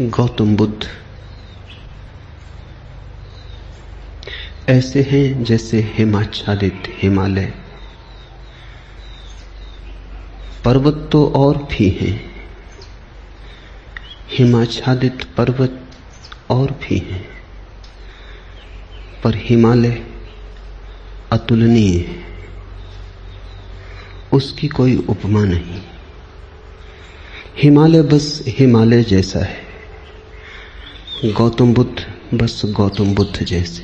गौतम बुद्ध ऐसे हैं जैसे हिमाच्छादित हिमालय। पर्वत तो और भी हैं, हिमाच्छादित पर्वत और भी हैं, पर हिमालय अतुलनीय है, उसकी कोई उपमा नहीं। हिमालय बस हिमालय जैसा है, गौतम बुद्ध बस गौतम बुद्ध जैसे।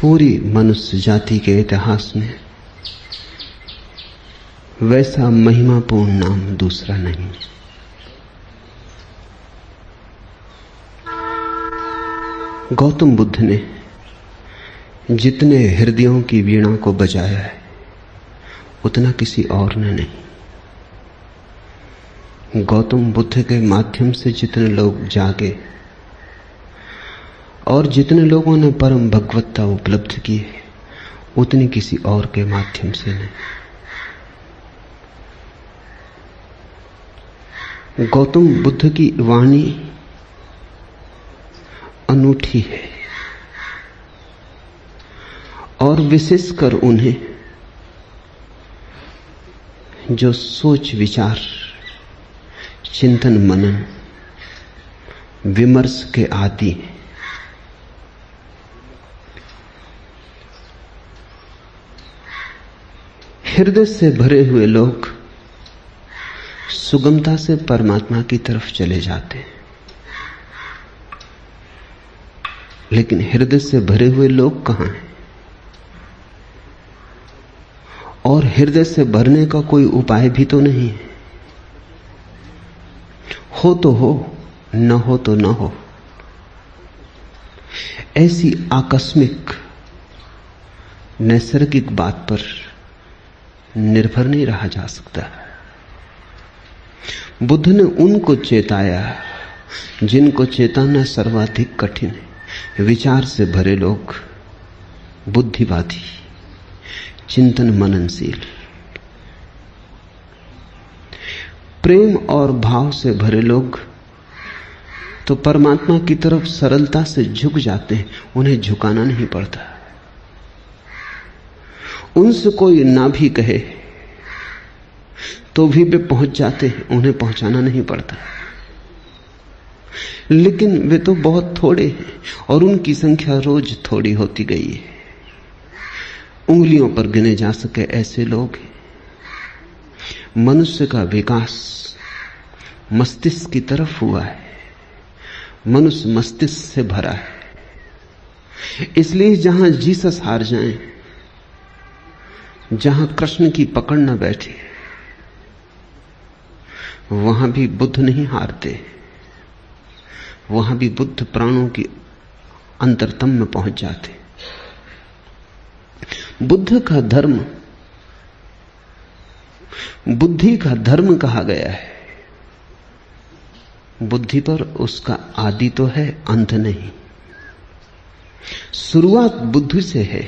पूरी मनुष्य जाति के इतिहास में वैसा महिमापूर्ण नाम दूसरा नहीं। गौतम बुद्ध ने जितने हृदयों की वीणा को बजाया है उतना किसी और ने नहीं। गौतम बुद्ध के माध्यम से जितने लोग जागे और जितने लोगों ने परम भगवत्ता उपलब्ध की है उतनी किसी और के माध्यम से नहीं। गौतम बुद्ध की वाणी अनूठी है और विशेषकर उन्हें जो सोच विचार चिंतन मनन विमर्श के आदि हैं। हृदय से भरे हुए लोग सुगमता से परमात्मा की तरफ चले जाते हैं, लेकिन हृदय से भरे हुए लोग कहां हैं? और हृदय से भरने का कोई उपाय भी तो नहीं है। हो तो हो, न हो तो न हो। ऐसी आकस्मिक नैसर्गिक बात पर निर्भर नहीं रहा जा सकता। बुद्ध ने उनको चेताया जिनको चेताना सर्वाधिक कठिन है। विचार से भरे लोग, बुद्धिवादी, चिंतन मननशील, प्रेम और भाव से भरे लोग तो परमात्मा की तरफ सरलता से झुक जाते हैं, उन्हें झुकाना नहीं पड़ता। उनसे कोई ना भी कहे तो भी वे पहुंच जाते हैं, उन्हें पहुंचाना नहीं पड़ता। लेकिन वे तो बहुत थोड़े हैं और उनकी संख्या रोज थोड़ी होती गई है। उंगलियों पर गिने जा सके ऐसे लोग हैं। मनुष्य का विकास मस्तिष्क की तरफ हुआ है, मनुष्य मस्तिष्क से भरा है। इसलिए जहां जीसस हार जाएं, जहां कृष्ण की पकड़ न बैठे, वहां भी बुद्ध नहीं हारते। वहां भी बुद्ध प्राणों की अंतरतम में पहुंच जाते। बुद्ध का धर्म बुद्धि का धर्म कहा गया है। बुद्धि पर उसका आदि तो है, अंत नहीं। शुरुआत बुद्धि से है,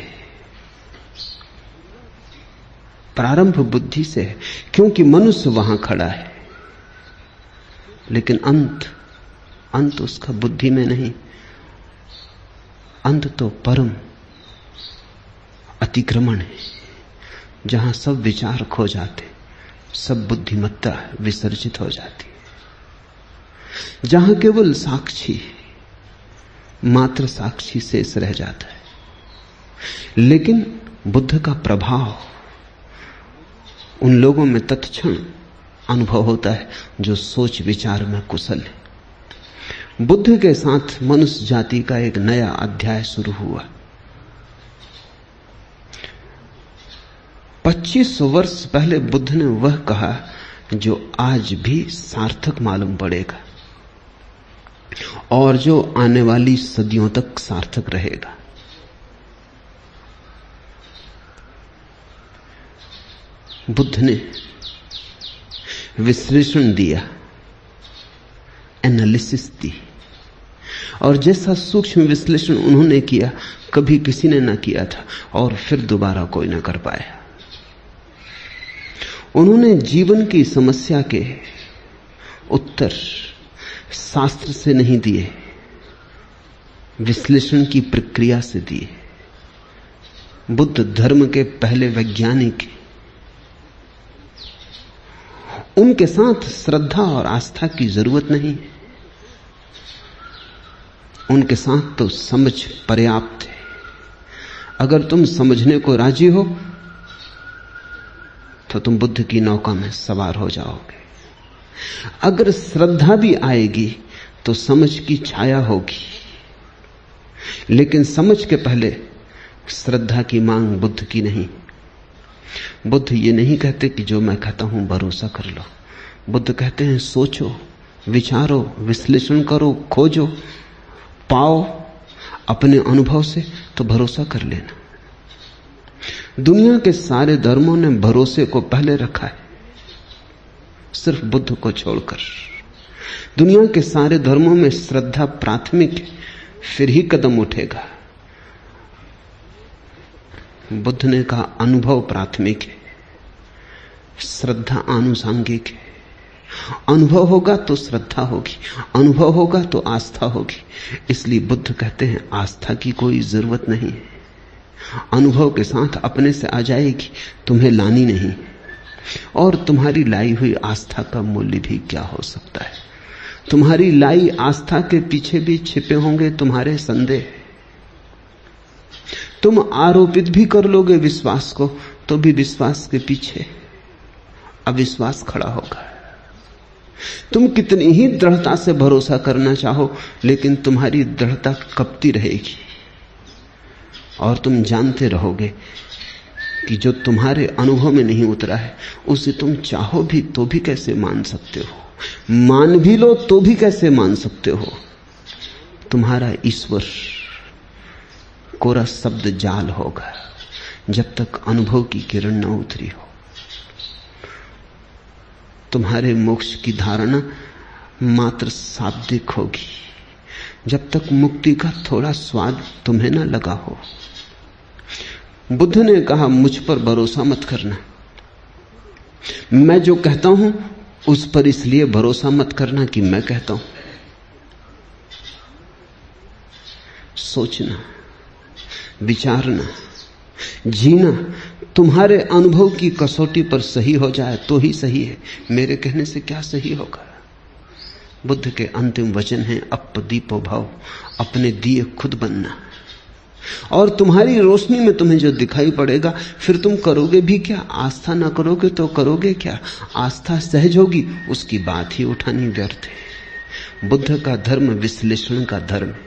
प्रारंभ बुद्धि से है, क्योंकि मनुष्य वहां खड़ा है। लेकिन अंत उसका बुद्धि में नहीं। अंत तो परम अतिक्रमण है, जहां सब विचार खो जाते, सब बुद्धिमत्ता विसर्जित हो जाती, जहां केवल साक्षी, मात्र साक्षी शेष रह जाता है। लेकिन बुद्ध का प्रभाव उन लोगों में तत्क्षण अनुभव होता है जो सोच विचार में कुशल है। बुद्ध के साथ मनुष्य जाति का एक नया अध्याय शुरू हुआ। 25 वर्ष पहले बुद्ध ने वह कहा जो आज भी सार्थक मालूम पड़ेगा और जो आने वाली सदियों तक सार्थक रहेगा। बुद्ध ने विश्लेषण दिया, एनालिसिस दी, और जैसा सूक्ष्म विश्लेषण उन्होंने किया कभी किसी ने ना किया था और फिर दोबारा कोई ना कर पाया। उन्होंने जीवन की समस्या के उत्तर शास्त्र से नहीं दिए, विश्लेषण की प्रक्रिया से दिए। बुद्ध धर्म के पहले वैज्ञानिक, उनके साथ श्रद्धा और आस्था की जरूरत नहीं, उनके साथ तो समझ पर्याप्त है। अगर तुम समझने को राजी हो तो तुम बुद्ध की नौका में सवार हो जाओगे। अगर श्रद्धा भी आएगी तो समझ की छाया होगी, लेकिन समझ के पहले श्रद्धा की मांग बुद्ध की नहीं। बुद्ध ये नहीं कहते कि जो मैं कहता हूं भरोसा कर लो। बुद्ध कहते हैं सोचो, विचारो, विश्लेषण करो, खोजो, पाओ अपने अनुभव से तो भरोसा कर लेना। दुनिया के सारे धर्मों ने भरोसे को पहले रखा है, सिर्फ बुद्ध को छोड़कर। दुनिया के सारे धर्मों में श्रद्धा प्राथमिक है, फिर ही कदम उठेगा। बुद्ध ने कहा अनुभव प्राथमिक है, श्रद्धा आनुषांगिक है। अनुभव होगा तो श्रद्धा होगी, अनुभव होगा तो आस्था होगी। इसलिए बुद्ध कहते हैं आस्था की कोई जरूरत नहीं है, अनुभव के साथ अपने से आ जाएगी, तुम्हें लानी नहीं। और तुम्हारी लाई हुई आस्था का मूल्य भी क्या हो सकता है? तुम्हारी लाई आस्था के पीछे भी छिपे होंगे तुम्हारे संदेह। तुम आरोपित भी कर लोगे विश्वास को, तो भी विश्वास के पीछे अविश्वास खड़ा होगा। तुम कितनी ही दृढ़ता से भरोसा करना चाहो, लेकिन तुम्हारी दृढ़ता कपती रहेगी और तुम जानते रहोगे कि जो तुम्हारे अनुभव में नहीं उतरा है उसे तुम चाहो भी तो भी कैसे मान सकते हो, मान भी लो तो भी कैसे मान सकते हो। तुम्हारा ईश्वर कोरा शब्द जाल होगा जब तक अनुभव की किरण न उतरी हो। तुम्हारे मोक्ष की धारणा मात्र शाब्दिक होगी जब तक मुक्ति का थोड़ा स्वाद तुम्हें न लगा हो। बुद्ध ने कहा मुझ पर भरोसा मत करना, मैं जो कहता हूं उस पर इसलिए भरोसा मत करना कि मैं कहता हूं। सोचना, विचारना, जीना तुम्हारे अनुभव की कसौटी पर सही हो जाए तो ही सही है, मेरे कहने से क्या सही होगा। बुद्ध के अंतिम वचन हैं अपदीपो भव, अपने दिए खुद बनना। और तुम्हारी रोशनी में तुम्हें जो दिखाई पड़ेगा फिर तुम करोगे भी क्या? आस्था ना करोगे तो करोगे क्या? आस्था सहज होगी, उसकी बात ही उठानी व्यर्थ है। बुद्ध का धर्म विश्लेषण का धर्म है,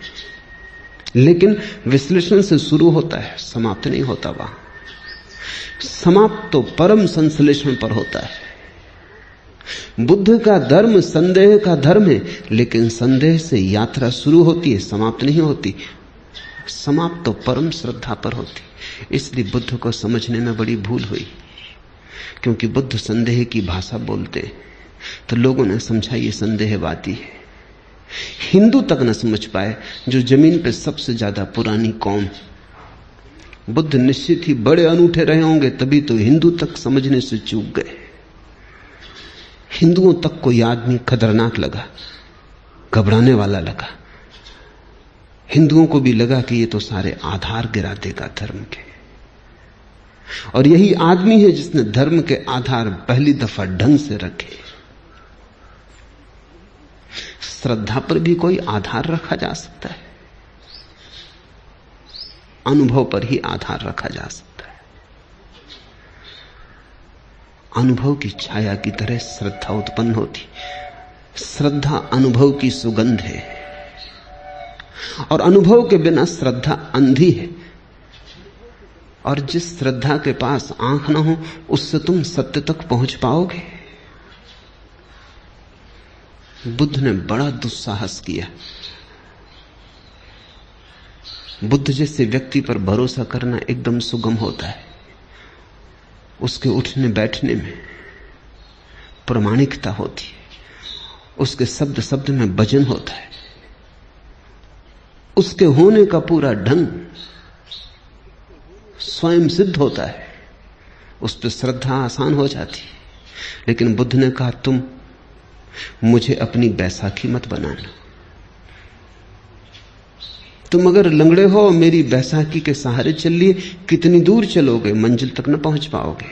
लेकिन विश्लेषण से शुरू होता है, समाप्त नहीं होता। वहां समाप्त तो परम संश्लेषण पर होता है। बुद्ध का धर्म संदेह का धर्म है, लेकिन संदेह से यात्रा शुरू होती है, समाप्त नहीं होती। समाप्त तो परम श्रद्धा पर होती। इसलिए बुद्ध को समझने में बड़ी भूल हुई, क्योंकि बुद्ध संदेह की भाषा बोलते तो लोगों ने समझा ये संदेहवादी है। हिंदू तक न समझ पाए, जो जमीन पे सबसे ज्यादा पुरानी कौम। बुद्ध निश्चित ही बड़े अनूठे रहे होंगे, तभी तो हिंदू तक समझने से चूक गए। हिंदुओं तक कोई आदमी खतरनाक लगा, घबराने वाला लगा। हिंदुओं को भी लगा कि ये तो सारे आधार गिरा देगा धर्म के। और यही आदमी है जिसने धर्म के आधार पहली दफा ढंग से रखे। श्रद्धा पर भी कोई आधार रखा जा सकता है, अनुभव पर ही आधार रखा जा सकता है। अनुभव की छाया की तरह श्रद्धा उत्पन्न होती। श्रद्धा अनुभव की सुगंध है, और अनुभव के बिना श्रद्धा अंधी है। और जिस श्रद्धा के पास आंख ना हो, उससे तुम सत्य तक पहुंच पाओगे? बुद्ध ने बड़ा दुस्साहस किया। बुद्ध जैसे व्यक्ति पर भरोसा करना एकदम सुगम होता है। उसके उठने बैठने में प्रामाणिकता होती है, उसके शब्द शब्द में वजन होता है, उसके होने का पूरा ढंग स्वयं सिद्ध होता है। उस पर श्रद्धा आसान हो जाती है। लेकिन बुद्ध ने कहा तुम मुझे अपनी बैसाखी मत बनाना। तुम अगर लंगड़े हो, मेरी बैसाखी के सहारे चल लिए, कितनी दूर चलोगे, मंजिल तक न पहुंच पाओगे।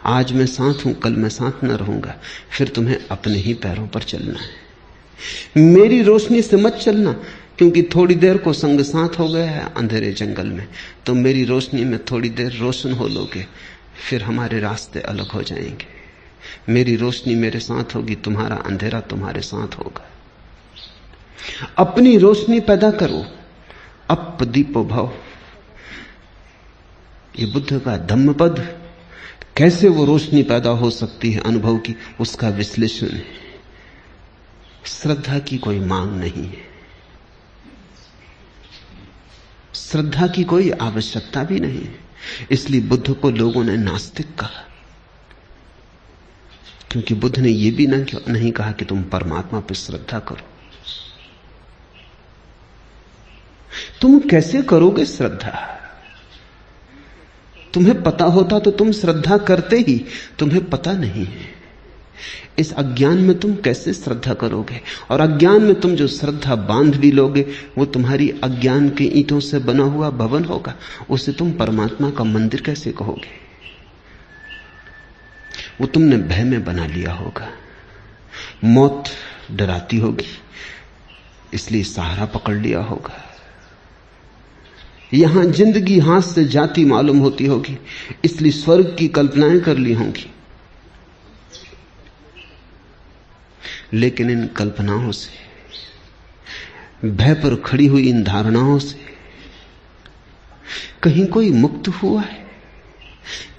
आज मैं साथ हूं, कल मैं साथ न रहूंगा, फिर तुम्हें अपने ही पैरों पर चलना है। मेरी रोशनी से मत चलना, क्योंकि थोड़ी देर को संग साथ हो गया है अंधेरे जंगल में, तो मेरी रोशनी में थोड़ी देर रोशन हो लोगे, फिर हमारे रास्ते अलग हो जाएंगे। मेरी रोशनी मेरे साथ होगी, तुम्हारा अंधेरा तुम्हारे साथ होगा। अपनी रोशनी पैदा करो, अपदीपो भव। ये बुद्ध का धम्मपद, कैसे वो रोशनी पैदा हो सकती है अनुभव की, उसका विश्लेषण है। श्रद्धा की कोई मांग नहीं है, श्रद्धा की कोई आवश्यकता भी नहीं है। इसलिए बुद्ध को लोगों ने नास्तिक कहा, क्योंकि बुद्ध ने यह भी नहीं कहा कि तुम परमात्मा पर श्रद्धा करो। तुम कैसे करोगे श्रद्धा? तुम्हें पता होता तो तुम श्रद्धा करते ही, तुम्हें पता नहीं है। इस अज्ञान में तुम कैसे श्रद्धा करोगे? और अज्ञान में तुम जो श्रद्धा बांध भी लोगे, वो तुम्हारी अज्ञान के ईंटों से बना हुआ भवन होगा। उसे तुम परमात्मा का मंदिर कैसे कहोगे? वो तुमने भय में बना लिया होगा। मौत डराती होगी, इसलिए सहारा पकड़ लिया होगा। यहां जिंदगी हाथ से जाती मालूम होती होगी, इसलिए स्वर्ग की कल्पनाएं कर ली होंगी। लेकिन इन कल्पनाओं से, भय पर खड़ी हुई इन धारणाओं से कहीं कोई मुक्त हुआ है?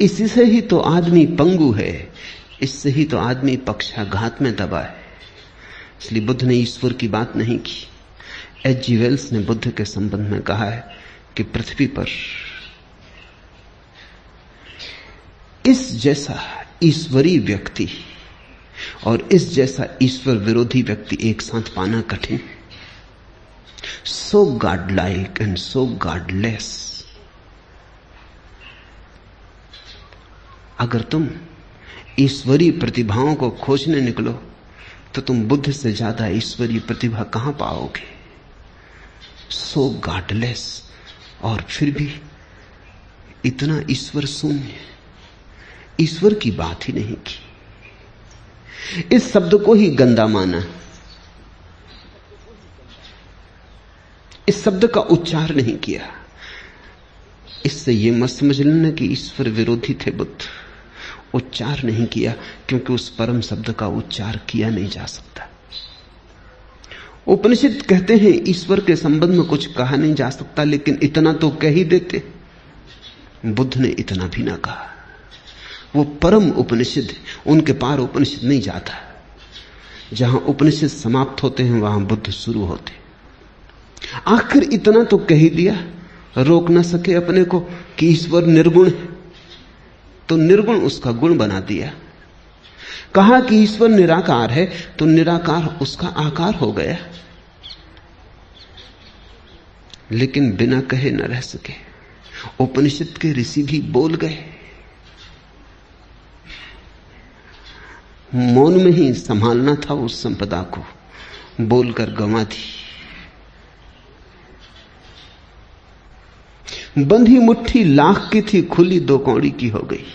इसी से ही तो आदमी पंगु है, इससे ही तो आदमी पक्षाघात में दबा है। इसलिए बुद्ध ने ईश्वर की बात नहीं की। एच.जी. वेल्स ने बुद्ध के संबंध में कहा है कि पृथ्वी पर इस जैसा ईश्वरीय व्यक्ति और इस जैसा ईश्वर विरोधी व्यक्ति एक साथ पाना कठिन। So god like and so godless. अगर तुम ईश्वरीय प्रतिभाओं को खोजने निकलो तो तुम बुद्ध से ज्यादा ईश्वरीय प्रतिभा कहां पाओगे? सो गॉडलेस, और फिर भी इतना ईश्वर शून्य, ईश्वर की बात ही नहीं की। इस शब्द को ही गंदा माना, इस शब्द का उच्चार नहीं किया। इससे यह मत समझ लेना कि ईश्वर विरोधी थे बुद्ध। उच्चार नहीं किया क्योंकि उस परम शब्द का उच्चार किया नहीं जा सकता। उपनिषद कहते हैं ईश्वर के संबंध में कुछ कहा नहीं जा सकता, लेकिन इतना तो कह ही देते। बुद्ध ने इतना भी ना कहा। वो परम उपनिषद, उनके पार उपनिषद नहीं जाता। जहां उपनिषद समाप्त होते हैं वहां बुद्ध शुरू होते। आखिर इतना तो कह ही दिया, रोक ना सके अपने को कि ईश्वर निर्गुण है, तो निर्गुण उसका गुण बना दिया। कहा कि ईश्वर निराकार है, तो निराकार उसका आकार हो गया। लेकिन बिना कहे न रह सके। उपनिषद के ऋषि भी बोल गए, मौन में ही संभालना था उस संपदा को, बोलकर गंवा दी। बंधी मुट्ठी लाख की थी, खुली दो कौड़ी की हो गई।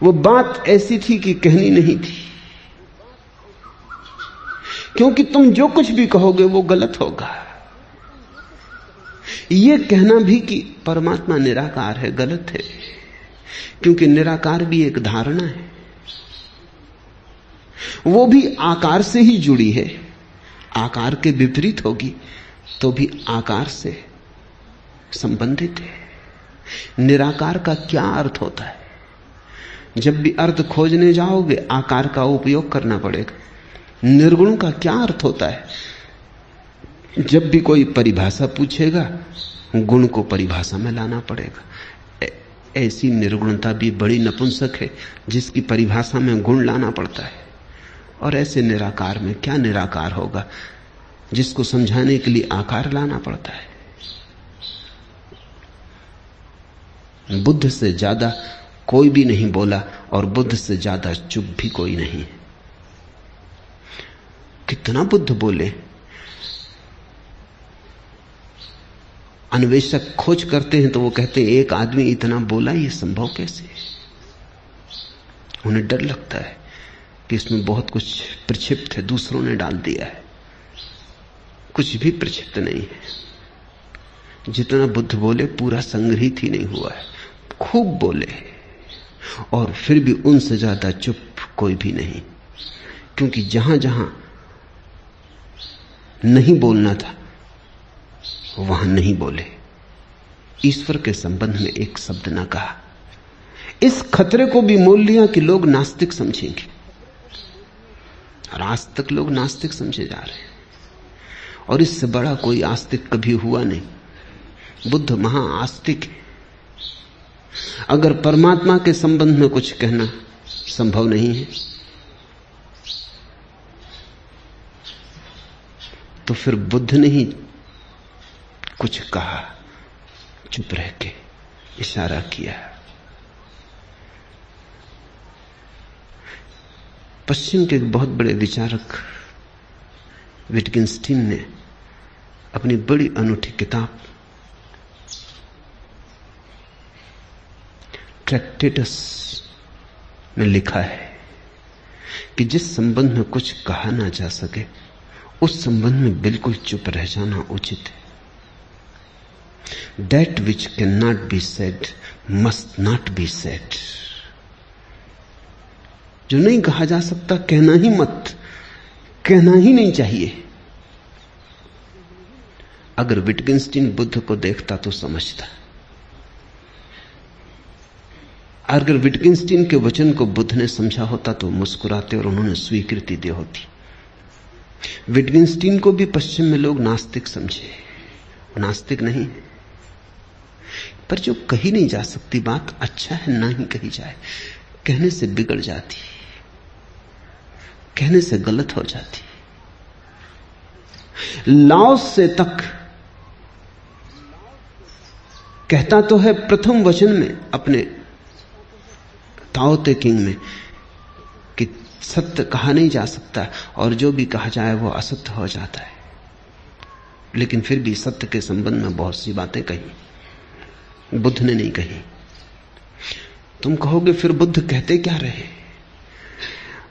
वो बात ऐसी थी कि कहनी नहीं थी, क्योंकि तुम जो कुछ भी कहोगे वो गलत होगा। ये कहना भी कि परमात्मा निराकार है गलत है, क्योंकि निराकार भी एक धारणा है, वो भी आकार से ही जुड़ी है। आकार के विपरीत होगी तो भी आकार से संबंधित है। निराकार का क्या अर्थ होता है? जब भी अर्थ खोजने जाओगे आकार का उपयोग करना पड़ेगा। निर्गुण का क्या अर्थ होता है? जब भी कोई परिभाषा पूछेगा गुण को परिभाषा में लाना पड़ेगा। ऐसी निर्गुणता भी बड़ी नपुंसक है जिसकी परिभाषा में गुण लाना पड़ता है। और ऐसे निराकार में क्या निराकार होगा जिसको समझाने के लिए आकार लाना पड़ता है। बुद्ध से ज्यादा कोई भी नहीं बोला और बुद्ध से ज्यादा चुप भी कोई नहीं है। कितना बुद्ध बोले। अन्वेषक खोज करते हैं तो वो कहते हैं एक आदमी इतना बोला, ये संभव कैसे? उन्हें डर लगता है कि इसमें बहुत कुछ प्रक्षिप्त है, दूसरों ने डाल दिया है। कुछ भी प्रक्षिप्त नहीं है। जितना बुद्ध बोले पूरा संग्रहित ही नहीं हुआ है। खूब बोले और फिर भी उनसे ज्यादा चुप कोई भी नहीं, क्योंकि जहां जहां नहीं बोलना था वहां नहीं बोले। ईश्वर के संबंध में एक शब्द ना कहा। इस खतरे को भी मोल लिया कि लोग नास्तिक समझेंगे, और आज तक लोग नास्तिक समझे जा रहे हैं, और इससे बड़ा कोई आस्तिक कभी हुआ नहीं। बुद्ध महाआस्तिक है। अगर परमात्मा के संबंध में कुछ कहना संभव नहीं है तो फिर बुद्ध ने ही कुछ कहा, चुप रह के इशारा किया। पश्चिम के एक बहुत बड़े विचारक विटगेंस्टीन ने अपनी बड़ी अनूठी किताब ट्रैक्टेटस में लिखा है कि जिस संबंध में कुछ कहा ना जा सके उस संबंध में बिल्कुल चुप रह जाना उचित है। That which cannot be said must not be said। जो नहीं कहा जा सकता कहना ही मत, कहना ही नहीं चाहिए। अगर विटगेंस्टीन बुद्ध को देखता तो समझता। अगर विटगेंस्टीन के वचन को बुद्ध ने समझा होता तो मुस्कुराते और उन्होंने स्वीकृति दी होती। विटगेंस्टीन को भी पश्चिम में लोग नास्तिक समझे, नास्तिक नहीं, पर जो कही नहीं जा सकती बात अच्छा है ना ही कही जाए। कहने से बिगड़ जाती, कहने से गलत हो जाती। लाओस से तक कहता तो है प्रथम वचन में अपने ताओ ते किंग में कि सत्य कहा नहीं जा सकता और जो भी कहा जाए वो असत्य हो जाता है, लेकिन फिर भी सत्य के संबंध में बहुत सी बातें कही, बुद्ध ने नहीं कही। तुम कहोगे फिर बुद्ध कहते क्या रहे?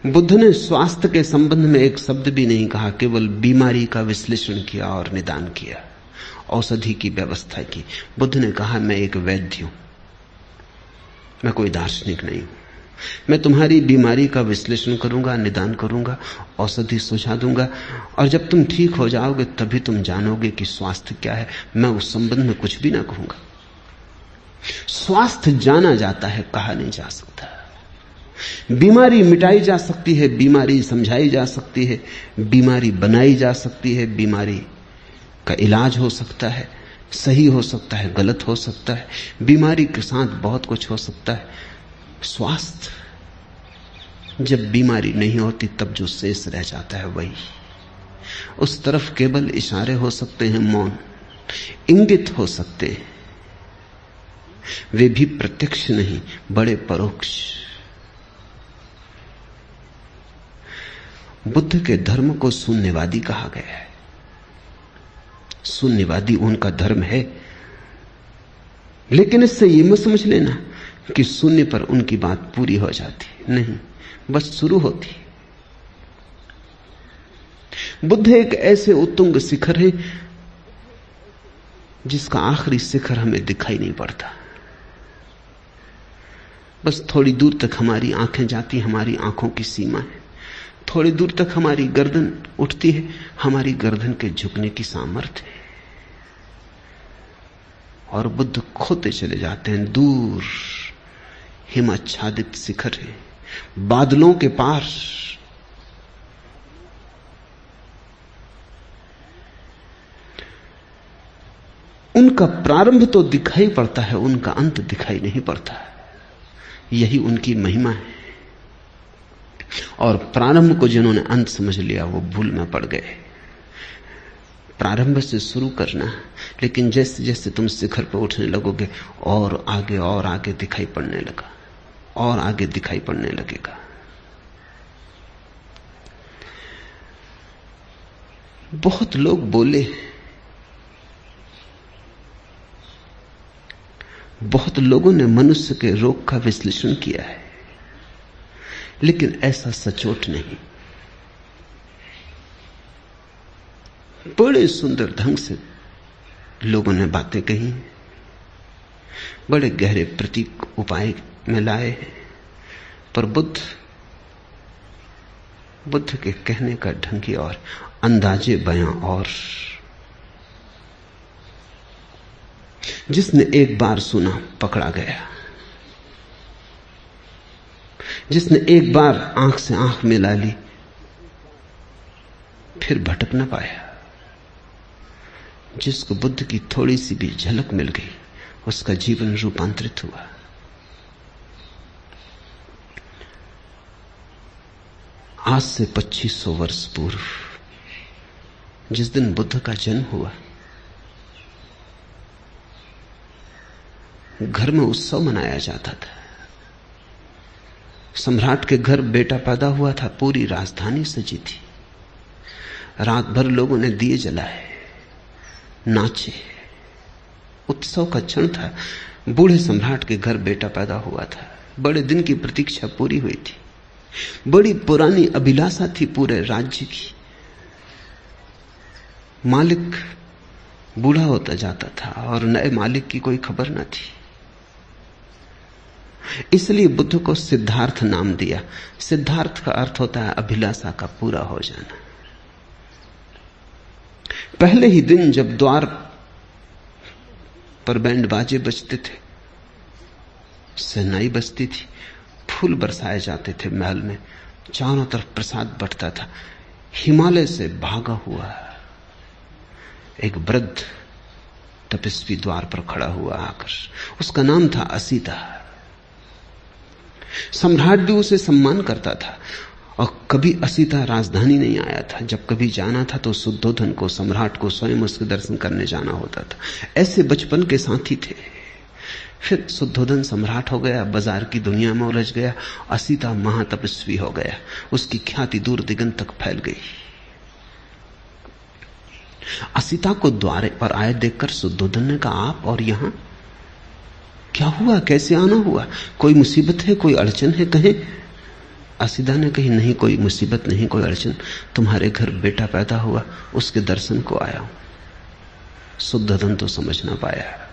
बुद्ध ने स्वास्थ्य के संबंध में एक शब्द भी नहीं कहा, केवल बीमारी का विश्लेषण किया और निदान किया, औषधि की व्यवस्था की। बुद्ध ने कहा मैं एक वैद्य हूं, मैं कोई दार्शनिक नहीं हूं। मैं तुम्हारी बीमारी का विश्लेषण करूंगा, निदान करूंगा, औषधि सुझा दूंगा, और जब तुम ठीक हो जाओगे तभी तुम जानोगे कि स्वास्थ्य क्या है। मैं उस संबंध में कुछ भी ना कहूंगा। स्वास्थ्य जाना जाता है, कहा नहीं जा सकता। बीमारी मिटाई जा सकती है, बीमारी समझाई जा सकती है, बीमारी बनाई जा सकती है, बीमारी का इलाज हो सकता है, सही हो सकता है, गलत हो सकता है, बीमारी के साथ बहुत कुछ हो सकता है। स्वास्थ्य जब बीमारी नहीं होती तब जो शेष रह जाता है वही, उस तरफ केवल इशारे हो सकते हैं, मौन इंगित हो सकते हैं, वे भी प्रत्यक्ष नहीं, बड़े परोक्ष। बुद्ध के धर्म को शून्यवादी कहा गया है। शून्यवादी उनका धर्म है, लेकिन इससे यह मत समझ लेना कि शून्य पर उनकी बात पूरी हो जाती, नहीं, बस शुरू होती। बुद्ध एक ऐसे उत्तुंग शिखर है जिसका आखिरी शिखर हमें दिखाई नहीं पड़ता। बस थोड़ी दूर तक हमारी आंखें जाती, हमारी आंखों की सीमा है। थोड़ी दूर तक हमारी गर्दन उठती है, हमारी गर्दन के झुकने की सामर्थ्य है, और बुद्ध खोते चले जाते हैं। दूर हिमाच्छादित शिखर है, बादलों के पार। उनका प्रारंभ तो दिखाई पड़ता है, उनका अंत दिखाई नहीं पड़ता। यही उनकी महिमा है। और प्रारंभ को जिन्होंने अंत समझ लिया वो भूल में पड़ गए। प्रारंभ से शुरू करना, लेकिन जैसे जैसे तुम शिखर पर उठने लगोगे और आगे दिखाई पड़ने लगा। और आगे दिखाई पड़ने लगेगा। बहुत लोग बोले, बहुत लोगों ने मनुष्य के रोग का विश्लेषण किया है, लेकिन ऐसा सचोट नहीं। बड़े सुंदर ढंग से लोगों ने बातें कही, बड़े गहरे प्रतीक उपाय में लाए, पर बुद्ध के कहने का ढंग ही और, अंदाजे बयां और। जिसने एक बार सुना पकड़ा गया, जिसने एक बार आंख से आंख मिला ली फिर भटक न पाया। जिसको बुद्ध की थोड़ी सी भी झलक मिल गई उसका जीवन रूपांतरित हुआ। आज से 2500 वर्ष पूर्व जिस दिन बुद्ध का जन्म हुआ, घर में उत्सव मनाया जाता था। सम्राट के घर बेटा पैदा हुआ था, पूरी राजधानी सजी थी। रात भर लोगों ने दिए जलाए, नाचे, उत्सव का क्षण था। बूढ़े सम्राट के घर बेटा पैदा हुआ था, बड़े दिन की प्रतीक्षा पूरी हुई थी। बड़ी पुरानी अभिलाषा थी पूरे राज्य की। मालिक बूढ़ा होता जाता था और नए मालिक की कोई खबर न थी। इसलिए बुद्ध को सिद्धार्थ नाम दिया। सिद्धार्थ का अर्थ होता है अभिलाषा का पूरा हो जाना। पहले ही दिन जब द्वार पर बैंड बाजे बजते थे, शहनाई बजती थी, फूल बरसाए जाते थे महल में, चारों तरफ प्रसाद बंटता था, हिमालय से भागा हुआ एक वृद्ध तपस्वी द्वार पर खड़ा हुआ आकर। उसका नाम था असीता। सम्राट भी उसे सम्मान करता था और कभी असीता राजधानी नहीं आया था। जब कभी जाना था तो शुद्धोधन को, सम्राट को स्वयं उसके दर्शन करने जाना होता था। ऐसे बचपन के साथी थे। फिर शुद्धोधन सम्राट हो गया, बाजार की दुनिया में उलझ गया। असीता महातपस्वी हो गया, उसकी ख्याति दूर दिगंत तक फैल गई। असीता को द्वार पर आए देखकर शुद्धोधन ने कहा, आप और यहां क्या हुआ, कैसे आना हुआ? कोई मुसीबत है, कोई अड़चन है? कहें। असीता ने कही, नहीं कोई मुसीबत नहीं, कोई अड़चन, तुम्हारे घर बेटा पैदा हुआ, उसके दर्शन को आया हूं। शुद्धोधन तो समझ ना पाया।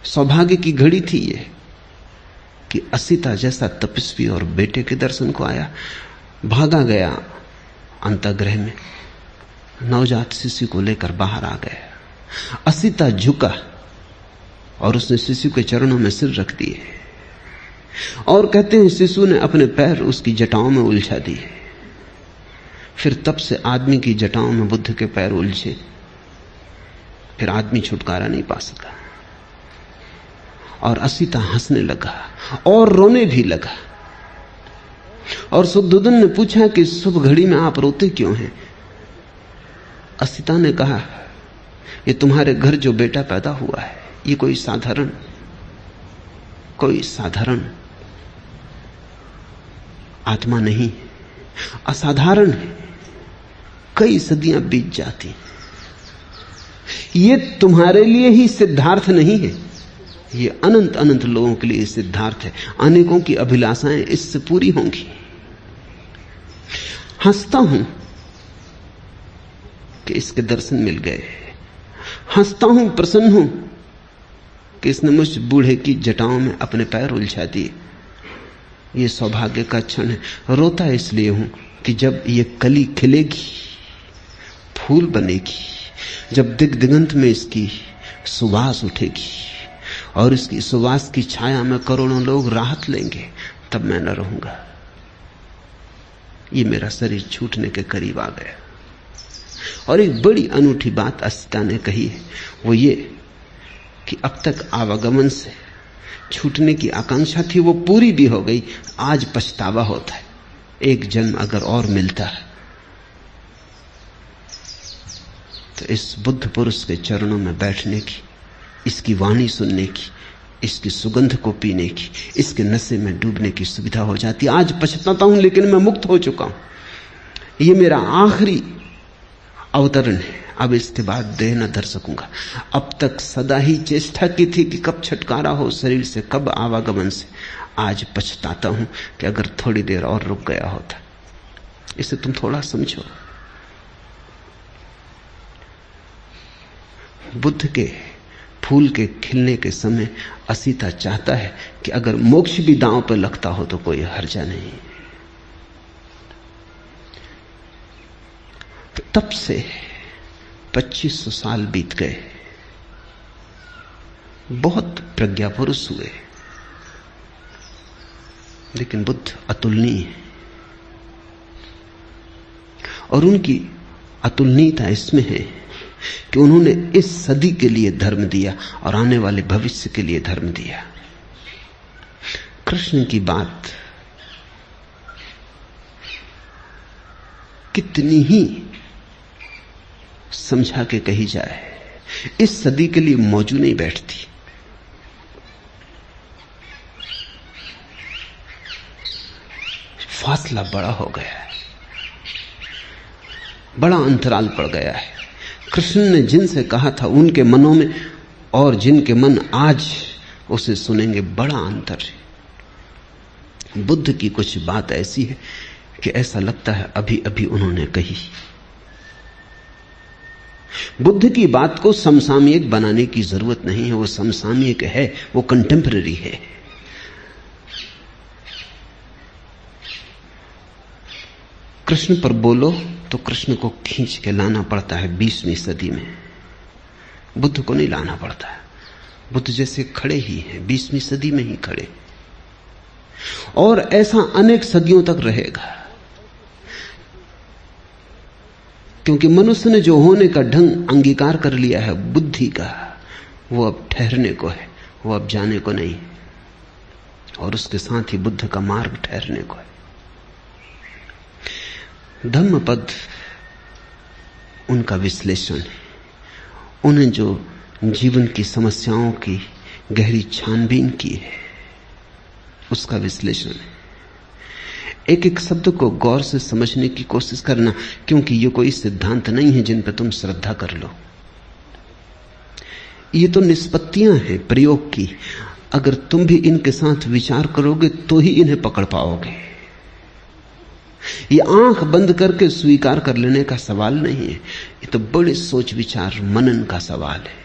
सौभाग्य की घड़ी थी ये कि असीता जैसा तपस्वी और बेटे के दर्शन को आया। भागा गया अंतःगृह में, नवजात शिशु को लेकर बाहर आ गया। असीता झुका और उसने शिशु के चरणों में सिर रख दिए और कहते हैं शिशु ने अपने पैर उसकी जटाओं में उलझा दिए। फिर तब से आदमी की जटाओं में बुद्ध के पैर उलझे। फिर आदमी छुटकारा नहीं पा सका और असीता हंसने लगा और रोने भी लगा। और शुद्धोधन ने पूछा कि शुभ घड़ी में आप रोते क्यों हैं? असीता ने कहा, ये तुम्हारे घर जो बेटा पैदा हुआ है, ये कोई साधारण आत्मा नहीं, असाधारण है। कई सदियां बीत जाती, ये तुम्हारे लिए ही सिद्धार्थ नहीं है, ये अनंत अनंत लोगों के लिए सिद्धार्थ है। अनेकों की अभिलाषाएं इससे पूरी होंगी। हंसता हूं कि इसके दर्शन मिल गए, हंसता हूं, प्रसन्न हूं कि इसने मुझ बूढ़े की जटाओं में अपने पैर उलझा दिए। ये सौभाग्य का क्षण है। रोता इसलिए हूं कि जब ये कली खिलेगी, फूल बनेगी, जब दिग दिगंत में इसकी सुवास उठेगी और इसकी सुवास की छाया में करोड़ों लोग राहत लेंगे, तब मैं न रहूंगा। ये मेरा शरीर छूटने के करीब आ गया। और एक बड़ी अनूठी बात असीता ने कही है, वो ये कि अब तक आवागमन से छूटने की आकांक्षा थी, वो पूरी भी हो गई। आज पछतावा होता है, एक जन्म अगर और मिलता है तो इस बुद्ध पुरुष के चरणों में बैठने की, इसकी वाणी सुनने की, इसकी सुगंध को पीने की, इसके नशे में डूबने की सुविधा हो जाती। आज पछताता हूं, लेकिन मैं मुक्त हो चुका हूं। ये मेरा आखिरी अवतरण है, अब इसके बाद देह न धर सकूंगा। अब तक सदा ही चेष्टा की थी कि कब छुटकारा हो शरीर से, कब आवागमन से। आज पछताता हूं कि अगर थोड़ी देर और रुक गया होता। इसे तुम थोड़ा समझो। बुद्ध के फूल के खिलने के समय असीता चाहता है कि अगर मोक्ष भी दांव पर लगता हो तो कोई हर्जा नहीं। तब से 2500 साल बीत गए, बहुत प्रज्ञा पुरुष हुए, लेकिन बुद्ध अतुलनीय है। और उनकी अतुलनीयता इसमें है कि उन्होंने इस सदी के लिए धर्म दिया और आने वाले भविष्य के लिए धर्म दिया। कृष्ण की बात कितनी ही समझा के कही जाए, इस सदी के लिए मौजू नहीं बैठती। फासला बड़ा हो गया है, बड़ा अंतराल पड़ गया है। कृष्ण ने जिनसे कहा था उनके मनों में और जिनके मन आज उसे सुनेंगे, बड़ा अंतर है। बुद्ध की कुछ बात ऐसी है कि ऐसा लगता है अभी अभी उन्होंने कही। बुद्ध की बात को समसामयिक बनाने की जरूरत नहीं है, वो समसामयिक है, वो कंटेम्पररी है। कृष्ण पर बोलो तो कृष्ण को खींच के लाना पड़ता है 20वीं सदी में, बुद्ध को नहीं लाना पड़ता है। बुद्ध जैसे खड़े ही हैं, 20वीं सदी में ही खड़े, और ऐसा अनेक सदियों तक रहेगा। क्योंकि मनुष्य ने जो होने का ढंग अंगीकार कर लिया है बुद्धि का, वो अब ठहरने को है, वो अब जाने को नहीं। और उसके साथ ही बुद्ध का मार्ग ठहरने को है। धम्मपद उनका विश्लेषण है। उन्हें जो जीवन की समस्याओं की गहरी छानबीन की है उसका विश्लेषण है। एक एक शब्द को गौर से समझने की कोशिश करना, क्योंकि ये कोई सिद्धांत नहीं है जिन पर तुम श्रद्धा कर लो। ये तो निष्पत्तियां हैं प्रयोग की। अगर तुम भी इनके साथ विचार करोगे तो ही इन्हें पकड़ पाओगे। ये आंख बंद करके स्वीकार कर लेने का सवाल नहीं है, ये तो बड़े सोच विचार मनन का सवाल है।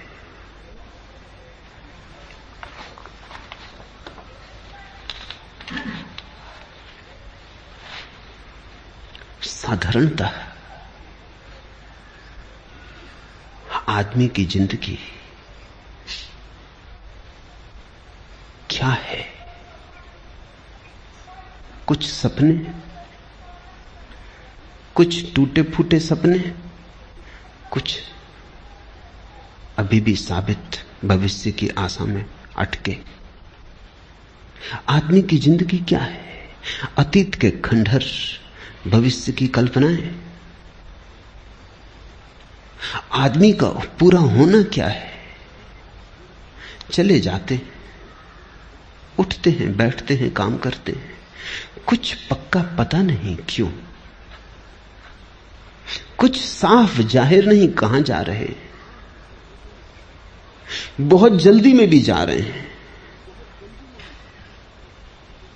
साधारणतः आदमी की जिंदगी क्या है? कुछ सपने, कुछ टूटे फूटे सपने, कुछ अभी भी साबित भविष्य की आशा में अटके। आदमी की जिंदगी क्या है? अतीत के खंडहर, भविष्य की कल्पनाएं। आदमी का पूरा होना क्या है? चले जाते, उठते हैं, बैठते हैं, काम करते हैं, कुछ पक्का पता नहीं क्यों, कुछ साफ जाहिर नहीं कहां जा रहे, बहुत जल्दी में भी जा रहे हैं,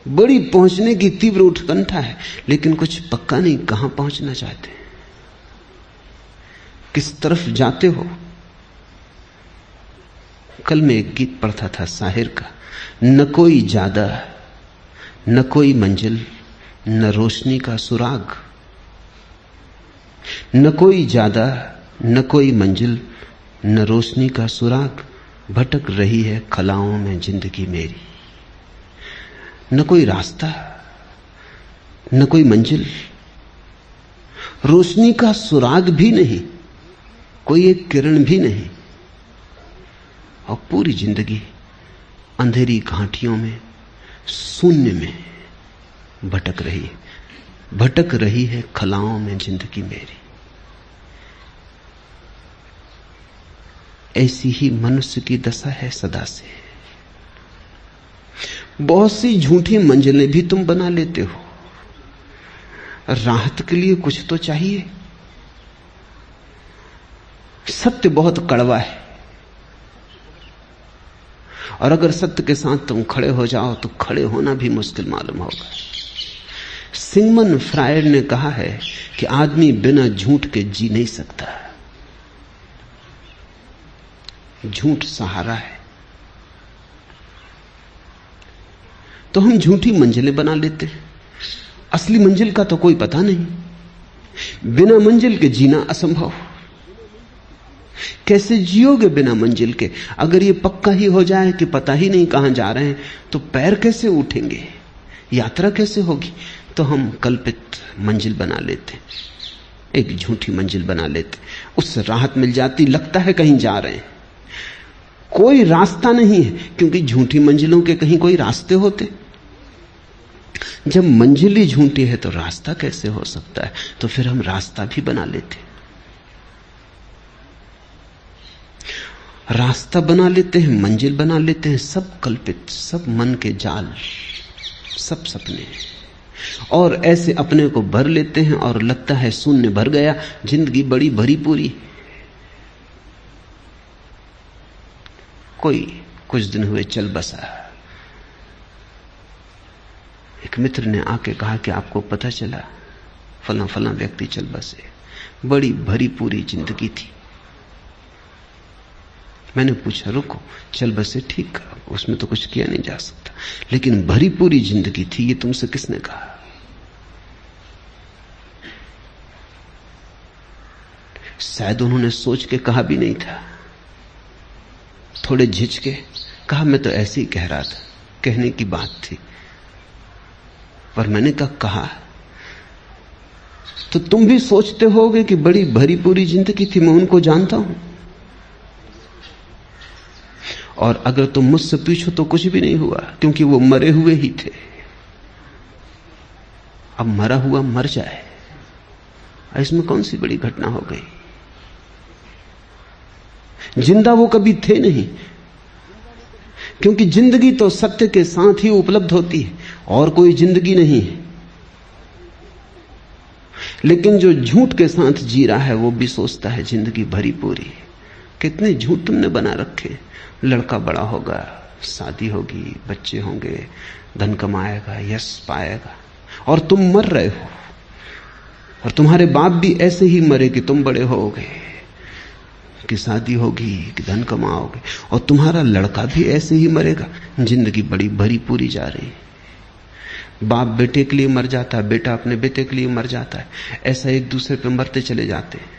बड़ी पहुंचने की तीव्र उत्कंठा है, लेकिन कुछ पक्का नहीं कहां पहुंचना चाहते, किस तरफ जाते हो। कल मैं एक गीत पढ़ता था शाहिर का, न कोई ज्यादा न कोई मंजिल न रोशनी का सुराग, न कोई ज्यादा न कोई मंजिल न रोशनी का सुराग, भटक रही है खलाओं में जिंदगी मेरी। न कोई रास्ता, न कोई मंजिल, रोशनी का सुराग भी नहीं, कोई एक किरण भी नहीं, और पूरी जिंदगी अंधेरी घाटियों में, शून्य में भटक रही है। भटक रही है खलाओं में जिंदगी मेरी। ऐसी ही मनुष्य की दशा है सदा से। बहुत सी झूठी मंजिलें भी तुम बना लेते हो। राहत के लिए कुछ तो चाहिए। सत्य बहुत कड़वा है, और अगर सत्य के साथ तुम खड़े हो जाओ तो खड़े होना भी मुश्किल मालूम होगा। सिगमंड फ्रायड ने कहा है कि आदमी बिना झूठ के जी नहीं सकता। झूठ सहारा है। तो हम झूठी मंजिलें बना लेते हैं। असली मंजिल का तो कोई पता नहीं। बिना मंजिल के जीना असंभव। कैसे जियोगे बिना मंजिल के? अगर ये पक्का ही हो जाए कि पता ही नहीं कहां जा रहे हैं, तो पैर कैसे उठेंगे, यात्रा कैसे होगी? तो हम कल्पित मंजिल बना लेते, एक झूठी मंजिल बना लेते। उससे राहत मिल जाती, लगता है कहीं जा रहे हैं। कोई रास्ता नहीं है, क्योंकि झूठी मंजिलों के कहीं कोई रास्ते होते? जब मंजिल ही झूठी है तो रास्ता कैसे हो सकता है? तो फिर हम रास्ता भी बना लेते, रास्ता बना लेते हैं, मंजिल बना लेते हैं। सब कल्पित, सब मन के जाल, सब सपने। और ऐसे अपने को भर लेते हैं और लगता है शून्य भर गया, जिंदगी बड़ी भरी पूरी। कोई कुछ दिन हुए चल बसा। एक मित्र ने आके कहा कि आपको पता चला फला फला व्यक्ति चल बसे, बड़ी भरी पूरी जिंदगी थी। मैंने पूछा, रुको, चल बसे ठीक, उसमें तो कुछ किया नहीं जा सकता, लेकिन भरी पूरी जिंदगी थी, ये तुमसे किसने कहा? शायद उन्होंने सोच के कहा भी नहीं था। थोड़े झिझके कहा, मैं तो ऐसे ही कह रहा था, कहने की बात थी। पर मैंने कहा तो तुम भी सोचते होगे कि बड़ी भरी पूरी जिंदगी थी, मैं उनको जानता हूं। और अगर तुम मुझसे पूछो तो कुछ भी नहीं हुआ, क्योंकि वो मरे हुए ही थे। अब मरा हुआ मर जाए, इसमें कौन सी बड़ी घटना हो गई? जिंदा वो कभी थे नहीं, क्योंकि जिंदगी तो सत्य के साथ ही उपलब्ध होती है, और कोई जिंदगी नहीं है। लेकिन जो झूठ के साथ जी रहा है वो भी सोचता है जिंदगी भरी पूरी है। कितने झूठ तुमने बना रखे। लड़का बड़ा होगा, शादी होगी, बच्चे होंगे, धन कमाएगा, यश पाएगा, और तुम मर रहे हो। और तुम्हारे बाप भी ऐसे ही मरे कि तुम बड़े होगे, कि शादी होगी, कि धन कमाओगे, और तुम्हारा लड़का भी ऐसे ही मरेगा। जिंदगी बड़ी भरी पूरी जा रही है। बाप बेटे के लिए मर जाता है, बेटा अपने बेटे के लिए मर जाता है, ऐसा एक दूसरे पे मरते चले जाते हैं।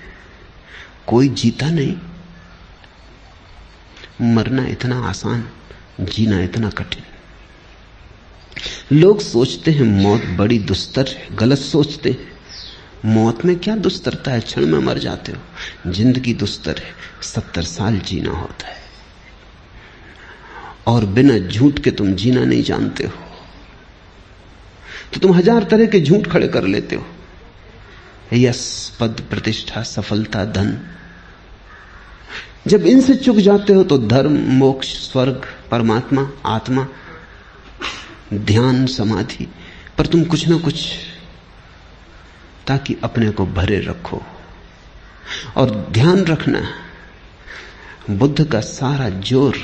कोई जीता नहीं। मरना इतना आसान, जीना इतना कठिन। लोग सोचते हैं मौत बड़ी दुस्तर है, गलत सोचते हैं। मौत में क्या दुस्तरता है, क्षण में मर जाते हो। जिंदगी दुस्तर है, 70 साल जीना होता है, और बिना झूठ के तुम जीना नहीं जानते हो, तो तुम 1000 तरह के झूठ खड़े कर लेते हो। यश, पद, प्रतिष्ठा, सफलता, धन। जब इनसे चूक जाते हो तो धर्म, मोक्ष, स्वर्ग, परमात्मा, आत्मा, ध्यान, समाधि पर तुम कुछ ना कुछ, ताकि अपने को भरे रखो। और ध्यान रखना, बुद्ध का सारा जोर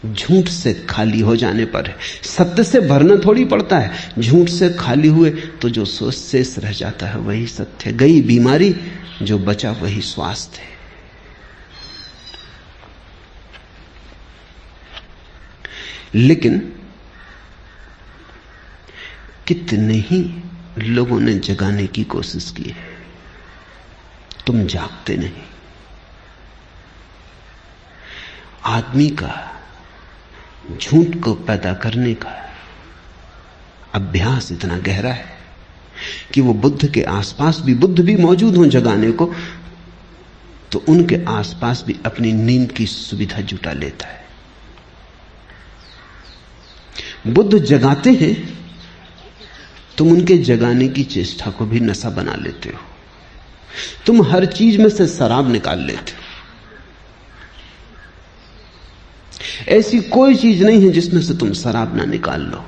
झूठ से खाली हो जाने पर है। सत्य से भरना थोड़ी पड़ता है। झूठ से खाली हुए तो जो शेष रह जाता है वही सत्य। गई बीमारी, जो बचा वही स्वास्थ्य है। लेकिन कितने ही लोगों ने जगाने की कोशिश की है, तुम जागते नहीं। आदमी का झूठ को पैदा करने का अभ्यास इतना गहरा है कि वो बुद्ध के आसपास भी, बुद्ध भी मौजूद हों जगाने को, तो उनके आसपास भी अपनी नींद की सुविधा जुटा लेता है। बुद्ध जगाते हैं, तुम उनके जगाने की चेष्टा को भी नशा बना लेते हो। तुम हर चीज में से शराब निकाल लेते हो। ऐसी कोई चीज नहीं है जिसमें से तुम शराब ना निकाल लो।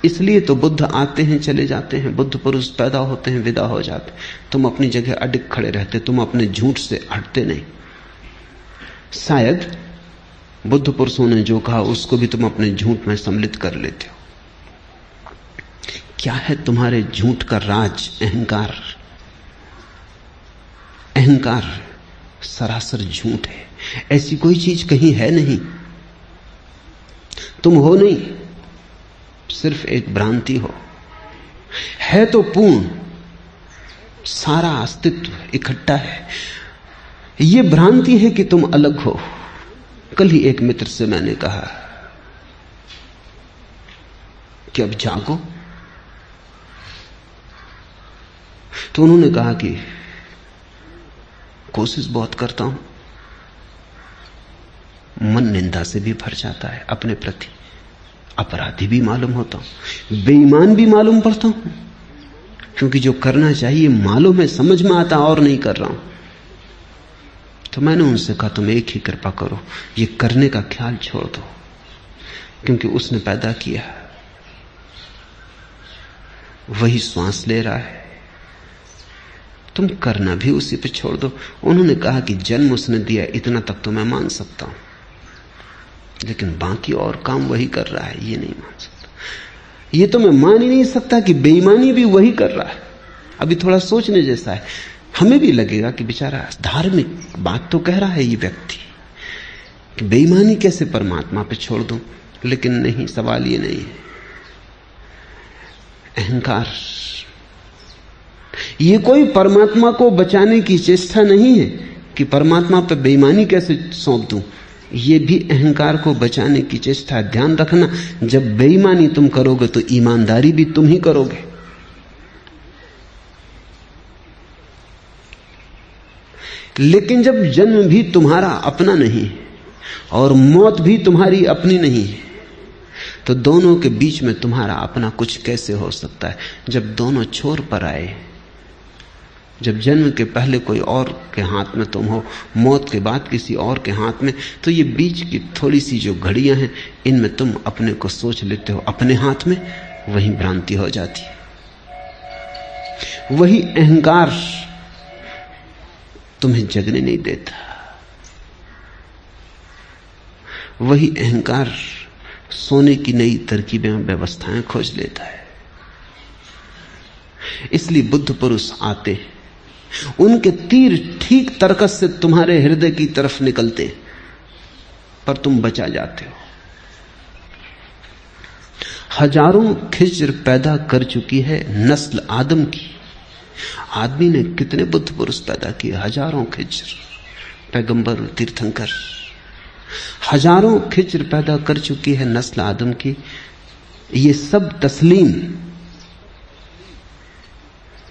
इसलिए तो बुद्ध आते हैं, चले जाते हैं, बुद्ध पुरुष पैदा होते हैं, विदा हो जाते। तुम अपनी जगह अडिग खड़े रहते, तुम अपने झूठ से हटते नहीं। शायद बुद्ध पुरुषों ने जो कहा उसको भी तुम अपने झूठ में सम्मिलित कर लेते हो। क्या है तुम्हारे झूठ का राज? अहंकार। अहंकार सरासर झूठ है। ऐसी कोई चीज कहीं है नहीं। तुम हो नहीं, सिर्फ एक भ्रांति हो। है तो पूर्ण, सारा अस्तित्व इकट्ठा है। यह भ्रांति है कि तुम अलग हो। कल ही एक मित्र से मैंने कहा कि अब जागो, तो उन्होंने कहा कि कोशिश बहुत करता हूं, मन निंदा से भी भर जाता है, अपने प्रति अपराधी भी मालूम होता हूं, बेईमान भी मालूम पड़ता हूं, क्योंकि जो करना चाहिए मालूम है, समझ में आता और नहीं कर रहा हूं। तो मैंने उनसे कहा तुम एक ही कृपा करो, ये करने का ख्याल छोड़ दो, क्योंकि उसने पैदा किया, वही श्वास ले रहा है, तुम करना भी उसी पे छोड़ दो। उन्होंने कहा कि जन्म उसने दिया, इतना तक तो मैं मान सकता हूं, लेकिन बाकी और काम वही कर रहा है, ये नहीं मान सकता। ये तो मैं मान ही नहीं सकता कि बेईमानी भी वही कर रहा है। अभी थोड़ा सोचने जैसा है। हमें भी लगेगा कि बेचारा धार्मिक बात तो कह रहा है ये व्यक्ति, कि बेईमानी कैसे परमात्मा पे छोड़ दूं, लेकिन नहीं, सवाल ये नहीं है। अहंकार, ये कोई परमात्मा को बचाने की चेष्टा नहीं है कि परमात्मा पे बेईमानी कैसे सौंप दूं। ये भी अहंकार को बचाने की चेष्टा है। ध्यान रखना, जब बेईमानी तुम करोगे तो ईमानदारी भी तुम ही करोगे। लेकिन जब जन्म भी तुम्हारा अपना नहीं और मौत भी तुम्हारी अपनी नहीं है, तो दोनों के बीच में तुम्हारा अपना कुछ कैसे हो सकता है? जब दोनों छोर पर आए, जब जन्म के पहले कोई और के हाथ में तुम हो, मौत के बाद किसी और के हाथ में, तो ये बीच की थोड़ी सी जो घड़ियां हैं, इनमें तुम अपने को सोच लेते हो अपने हाथ में, वही भ्रांति हो जाती है। वही अहंकार तुम्हें जगने नहीं देता। वही अहंकार सोने की नई तरकीबें व्यवस्थाएं खोज लेता है। इसलिए बुद्ध पुरुष आते, उनके तीर ठीक तरकस से तुम्हारे हृदय की तरफ निकलते, पर तुम बचा जाते हो। हजारों खिज्र पैदा कर चुकी है नस्ल आदम की। आदमी ने कितने बुद्ध पुरुष पैदा किए, हजारों खिज्र, पैगंबर, तीर्थंकर, हजारों खिज्र पैदा कर चुकी है नस्ल आदम की। ये सब तस्लीम,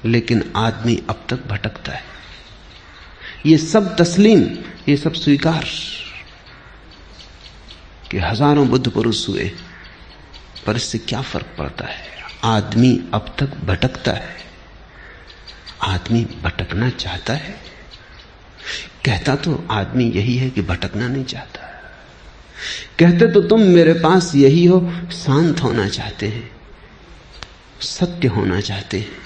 लेकिन आदमी अब तक भटकता है। ये सब तस्लीम, ये सब स्वीकार कि हजारों बुद्ध पुरुष हुए, पर इससे क्या फर्क पड़ता है? आदमी अब तक भटकता है। आदमी भटकना चाहता है? कहता तो आदमी यही है कि भटकना नहीं चाहता। कहते तो तुम मेरे पास यही हो, शांत होना चाहते हैं, सत्य होना चाहते हैं,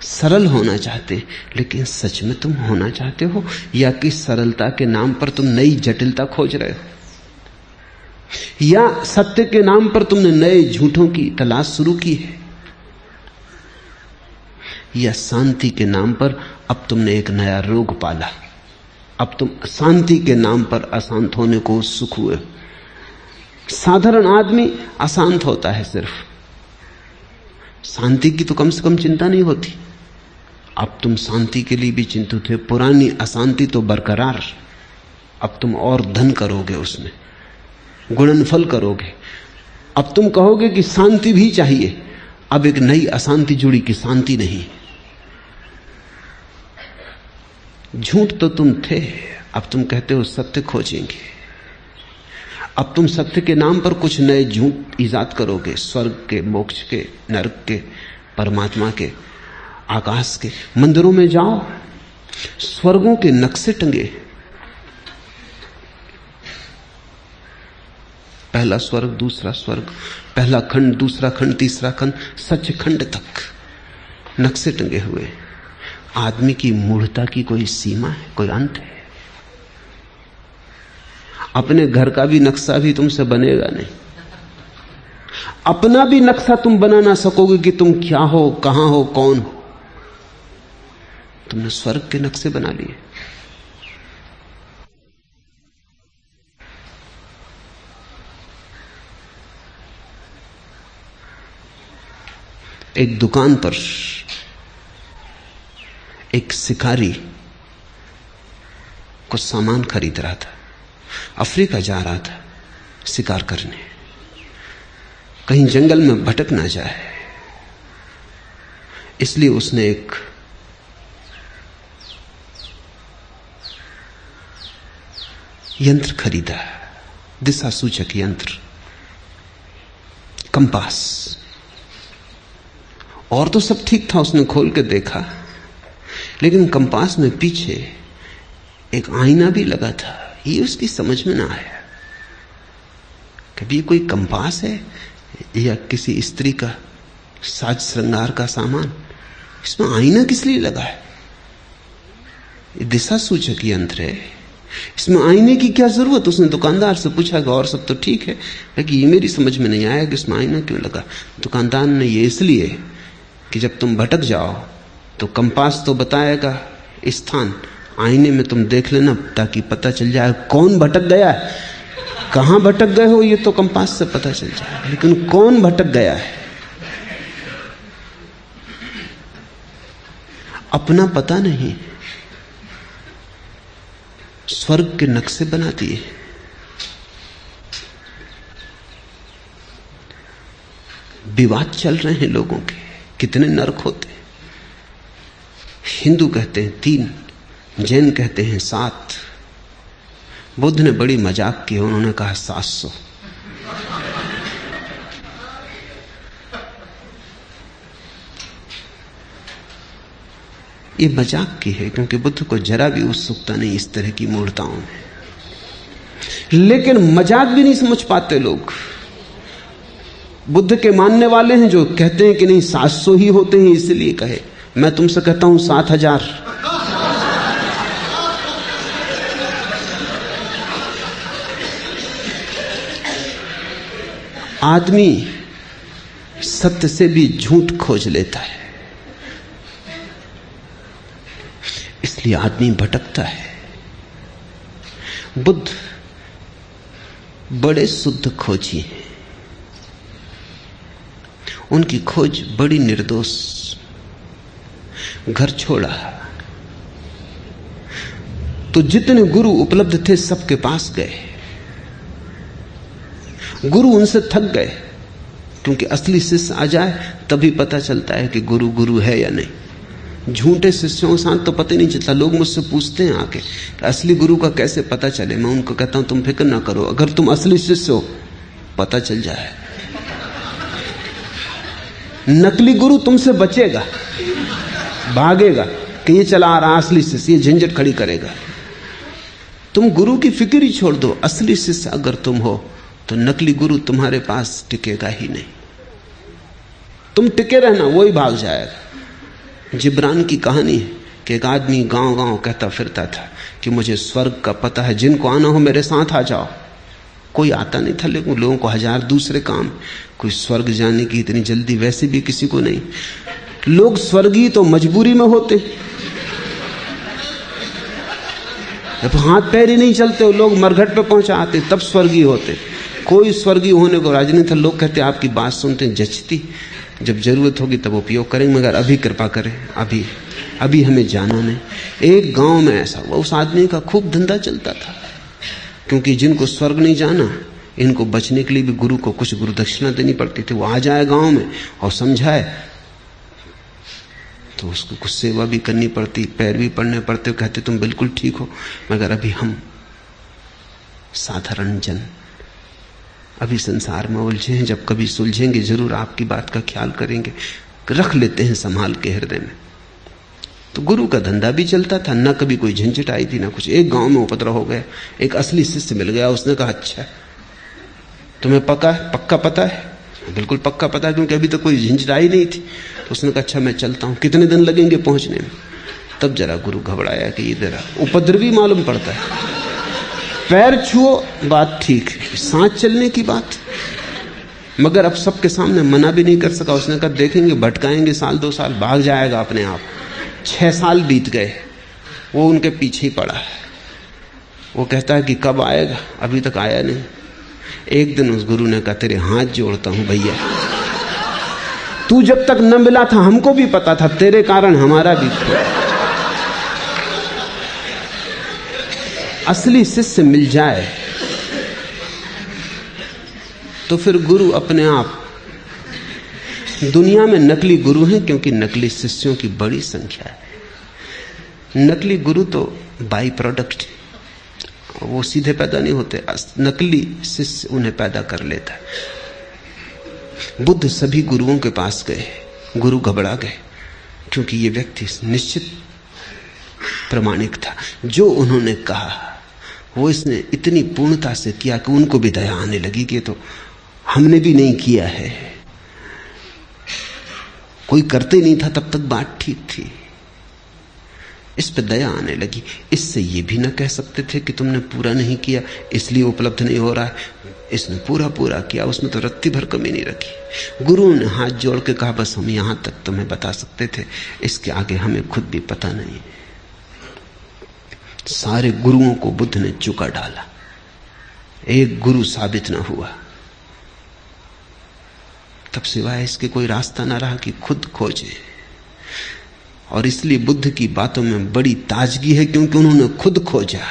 सरल होना चाहते हैं। लेकिन सच में तुम होना चाहते हो, या कि सरलता के नाम पर तुम नई जटिलता खोज रहे हो, या सत्य के नाम पर तुमने नए झूठों की तलाश शुरू की है, या शांति के नाम पर अब तुमने एक नया रोग पाला। अब तुम शांति के नाम पर अशांत होने को उत्सुक हुए। साधारण आदमी अशांत होता है, सिर्फ शांति की तो कम से कम चिंता नहीं होती। अब तुम शांति के लिए भी चिंतित हो। पुरानी अशांति तो बरकरार, अब तुम और धन करोगे, उसमें गुणनफल करोगे। अब तुम कहोगे कि शांति भी चाहिए, अब एक नई अशांति जुड़ी कि शांति नहीं। झूठ तो तुम थे, अब तुम कहते हो सत्य खोजेंगे। अब तुम सत्य के नाम पर कुछ नए झूठ ईजाद करोगे, स्वर्ग के, मोक्ष के, नरक के, परमात्मा के, आकाश के। मंदिरों में जाओ, स्वर्गों के नक्शे टंगे, पहला स्वर्ग, दूसरा स्वर्ग, पहला खंड, दूसरा खंड, तीसरा खंड, सचखंड तक नक्शे टंगे हुए। आदमी की मूढ़ता की कोई सीमा है, कोई अंत है? अपने घर का भी नक्शा भी तुमसे बनेगा नहीं। अपना भी नक्शा तुम बना ना सकोगे कि तुम क्या हो, कहां हो, कौन हो। तुमने स्वर्ग के नक्शे बना लिए। एक दुकान पर एक शिकारी कुछ सामान खरीद रहा था। अफ्रीका जा रहा था शिकार करने, कहीं जंगल में भटक ना जाए, इसलिए उसने एक यंत्र खरीदा, दिशा सूचक यंत्र, कंपास। और तो सब ठीक था, उसने खोल के देखा, लेकिन कंपास में पीछे एक आईना भी लगा था। ये उसकी समझ में ना आया। कभी कोई कंपास है या किसी स्त्री का साज श्रृंगार का सामान, इसमें आईना किस लिए लगा है? ये दिशा सूचक यंत्र है, इसमें आईने की क्या जरूरत? उसने दुकानदार से पूछा कि और सब तो ठीक है, लेकिन ये मेरी समझ में नहीं आया कि इसमें आईना क्यों लगा। दुकानदार ने, ये इसलिए कि जब तुम भटक जाओ तो कंपास तो बताएगा स्थान, आईने में तुम देख लेना ताकि पता चल जाए कौन भटक गया है। कहां भटक गए हो ये तो कंपास से पता चल जाए, लेकिन कौन भटक गया है अपना पता नहीं। स्वर्ग के नक्शे बना दिए। विवाद चल रहे हैं लोगों के, कितने नरक होते हैं। हिंदू कहते हैं 3, जैन कहते हैं 7। बुद्ध ने बड़ी मजाक की, उन्होंने कहा 700। ये मजाक की है, क्योंकि बुद्ध को जरा भी उत्सुकता नहीं इस तरह की मूर्ताओं में। लेकिन मजाक भी नहीं समझ पाते लोग। बुद्ध के मानने वाले हैं जो कहते हैं कि नहीं 700 ही होते हैं, इसलिए कहे। मैं तुमसे कहता हूं 7000। आदमी सत्य से भी झूठ खोज लेता है, इसलिए आदमी भटकता है। बुद्ध बड़े शुद्ध खोजी हैं, उनकी खोज बड़ी निर्दोष। घर छोड़ा तो जितने गुरु उपलब्ध थे सबके पास गए। गुरु उनसे थक गए, क्योंकि असली शिष्य आ जाए तभी पता चलता है कि गुरु गुरु है या नहीं। झूठे शिष्यों के साथ तो पता ही नहीं चलता। लोग मुझसे पूछते हैं आके असली गुरु का कैसे पता चले। मैं उनको कहता हूं तुम फिक्र ना करो, अगर तुम असली शिष्य हो पता चल जाए। नकली गुरु तुमसे बचेगा, भागेगा कि ये चला आ रहा असली शिष्य, ये झंझट खड़ी करेगा। तुम गुरु की फिक्र ही छोड़ दो। असली शिष्य अगर तुम हो तो नकली गुरु तुम्हारे पास टिकेगा ही नहीं। तुम टिके रहना, वो ही भाग जाएगा। जिब्रान की कहानी है कि एक आदमी गांव गांव कहता फिरता था कि मुझे स्वर्ग का पता है, जिनको आना हो मेरे साथ आ जाओ। कोई आता नहीं था, लेकिन लोगों को 1000 दूसरे काम। कोई स्वर्ग जाने की इतनी जल्दी वैसे भी किसी को नहीं। लोग स्वर्गीय तो मजबूरी में होते, जब हाथ पैर ही नहीं चलते लोग मरघट पे पहुंचाते तब स्वर्गीय होते। कोई स्वर्गीय होने को राजी नहीं था। लोग कहते आपकी बात सुनते हैं जचती, जब जरूरत होगी तब उपयोग करेंगे, मगर अभी कृपा करें, अभी हमें जाना नहीं। एक गांव में ऐसा हुआ, उस आदमी का खूब धंधा चलता था, क्योंकि जिनको स्वर्ग नहीं जाना इनको बचने के लिए भी गुरु को कुछ गुरु दक्षिणा देनी पड़ती थी। वो आ जाए गांव में और समझाए तो उसको कुछ सेवा भी करनी पड़ती, पैर भी पड़ने पड़ते। कहते तुम बिल्कुल ठीक हो, मगर अभी हम साधारण जन अभी संसार में उलझे हैं, जब कभी सुलझेंगे जरूर आपकी बात का ख्याल करेंगे, रख लेते हैं संभाल के हृदय में। तो गुरु का धंधा भी चलता था, ना कभी कोई झंझट आई थी ना कुछ। एक गांव में उपद्रव हो गया, एक असली शिष्य मिल गया। उसने कहा अच्छा तुम्हें पक्का पता है? बिल्कुल पक्का पता है, क्योंकि अभी तक कोई झंझटाई नहीं थी। तो उसने कहा अच्छा मैं चलता हूं, कितने दिन लगेंगे पहुंचने में? तब जरा गुरु घबराया कि ये जरा उपद्रवी मालूम पड़ता है। पैर छुओ बात ठीक है, सांस चलने की बात, मगर अब सबके सामने मना भी नहीं कर सका। उसने कहा देखेंगे, भटकाएंगे, साल 2 साल, भाग जाएगा अपने आप। 6 साल बीत गए, वो उनके पीछे ही पड़ा है। वो कहता है कि कब आएगा, अभी तक आया नहीं। एक दिन उस गुरु ने कहा तेरे हाथ जोड़ता हूं भैया, तू जब तक न मिला था हमको भी पता था, तेरे कारण हमारा भी था। असली शिष्य मिल जाए तो फिर गुरु अपने आप। दुनिया में नकली गुरु हैं क्योंकि नकली शिष्यों की बड़ी संख्या है। नकली गुरु तो बाई प्रोडक्ट, वो सीधे पैदा नहीं होते, नकली शिष्य उन्हें पैदा कर लेता है। बुद्ध सभी गुरुओं के पास गए, गुरु घबरा गए क्योंकि ये व्यक्ति निश्चित प्रमाणिक था। जो उन्होंने कहा वो इसने इतनी पूर्णता से किया कि उनको भी दया आने लगी कि तो हमने भी नहीं किया है, कोई करते नहीं था तब तक बात ठीक थी। इस पे दया आने लगी। इससे ये भी न कह सकते थे कि तुमने पूरा नहीं किया इसलिए उपलब्ध नहीं हो रहा है। इसने पूरा किया, उसमें तो रत्ती भर कमी नहीं रखी। गुरु ने हाथ जोड़ के कहा बस हम यहां तक तुम्हें बता सकते थे, इसके आगे हमें खुद भी पता नहीं। सारे गुरुओं को बुद्ध ने चुका डाला, एक गुरु साबित ना हुआ। तब सिवाय इसके कोई रास्ता ना रहा कि खुद खोजे। और इसलिए बुद्ध की बातों में बड़ी ताजगी है क्योंकि उन्होंने खुद खोजा,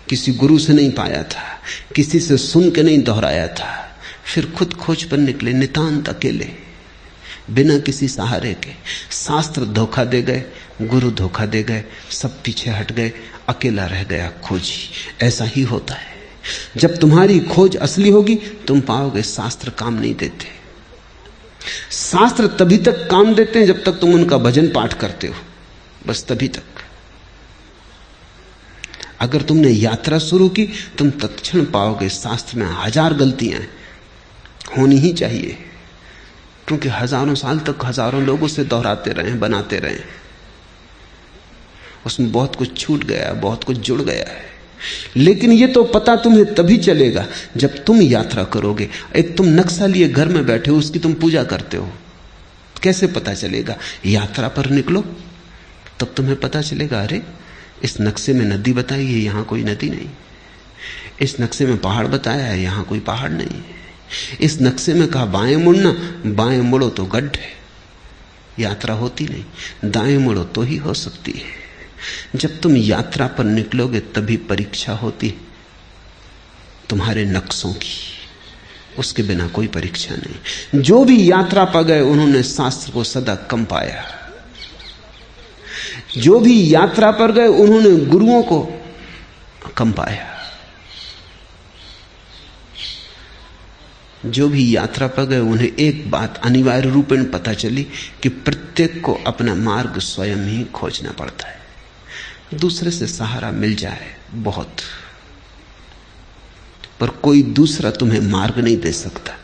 किसी गुरु से नहीं पाया था, किसी से सुन के नहीं दोहराया था, फिर खुद खोज पर निकले, नितांत अकेले, बिना किसी सहारे के। शास्त्र धोखा दे गए, गुरु धोखा दे गए, सब पीछे हट गए, अकेला रह गया खोजी। ऐसा ही होता है। जब तुम्हारी खोज असली होगी तुम पाओगे शास्त्र काम नहीं देते। शास्त्र तभी तक काम देते हैं जब तक तुम उनका भजन पाठ करते हो, बस तभी तक। अगर तुमने यात्रा शुरू की तुम तत्क्षण पाओगे शास्त्र में 1000 गलतियां होनी ही चाहिए, क्योंकि हजारों साल तक हजारों लोगों से दोहराते रहे, बनाते रहे, उसमें बहुत कुछ छूट गया, बहुत कुछ जुड़ गया है। लेकिन ये तो पता तुम्हें तभी चलेगा जब तुम यात्रा करोगे। एक तुम नक्शा लिए घर में बैठे हो, उसकी तुम पूजा करते हो, कैसे पता चलेगा? यात्रा पर निकलो तब तुम्हें पता चलेगा, अरे इस नक्शे में नदी बताई है, यहां कोई नदी नहीं। इस नक्शे में पहाड़ बताया है, यहां कोई पहाड़ नहीं। इस नक्शे में कहा बाएं मुड़ना, बाएं मुड़ो तो गड्ढे, यात्रा होती नहीं। दाएं मुड़ो तो ही हो सकती है। जब तुम यात्रा पर निकलोगे तभी परीक्षा होती तुम्हारे नक्शों की, उसके बिना कोई परीक्षा नहीं। जो भी यात्रा पर गए उन्होंने शास्त्र को सदा कम पाया। जो भी यात्रा पर गए उन्होंने गुरुओं को कम पाया। जो भी यात्रा पर गए उन्हें एक बात अनिवार्य रूपेण पता चली कि प्रत्येक को अपना मार्ग स्वयं ही खोजना पड़ता है। दूसरे से सहारा मिल जाए बहुत, पर कोई दूसरा तुम्हें मार्ग नहीं दे सकता,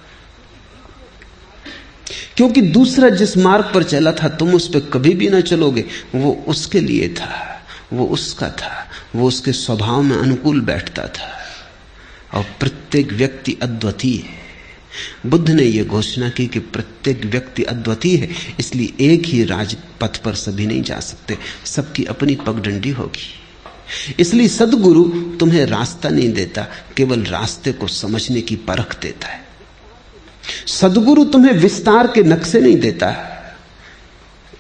क्योंकि दूसरा जिस मार्ग पर चला था तुम उस पर कभी भी ना चलोगे। वो उसके लिए था, वो उसका था, वो उसके स्वभाव में अनुकूल बैठता था। और प्रत्येक व्यक्ति अद्वितीय है। बुद्ध ने यह घोषणा की कि प्रत्येक व्यक्ति अद्वितीय है, इसलिए एक ही राजपथ पर सभी नहीं जा सकते, सबकी अपनी पगडंडी होगी। इसलिए सद्गुरु तुम्हें रास्ता नहीं देता, केवल रास्ते को समझने की परख देता है। सद्गुरु तुम्हें विस्तार के नक्शे नहीं देता,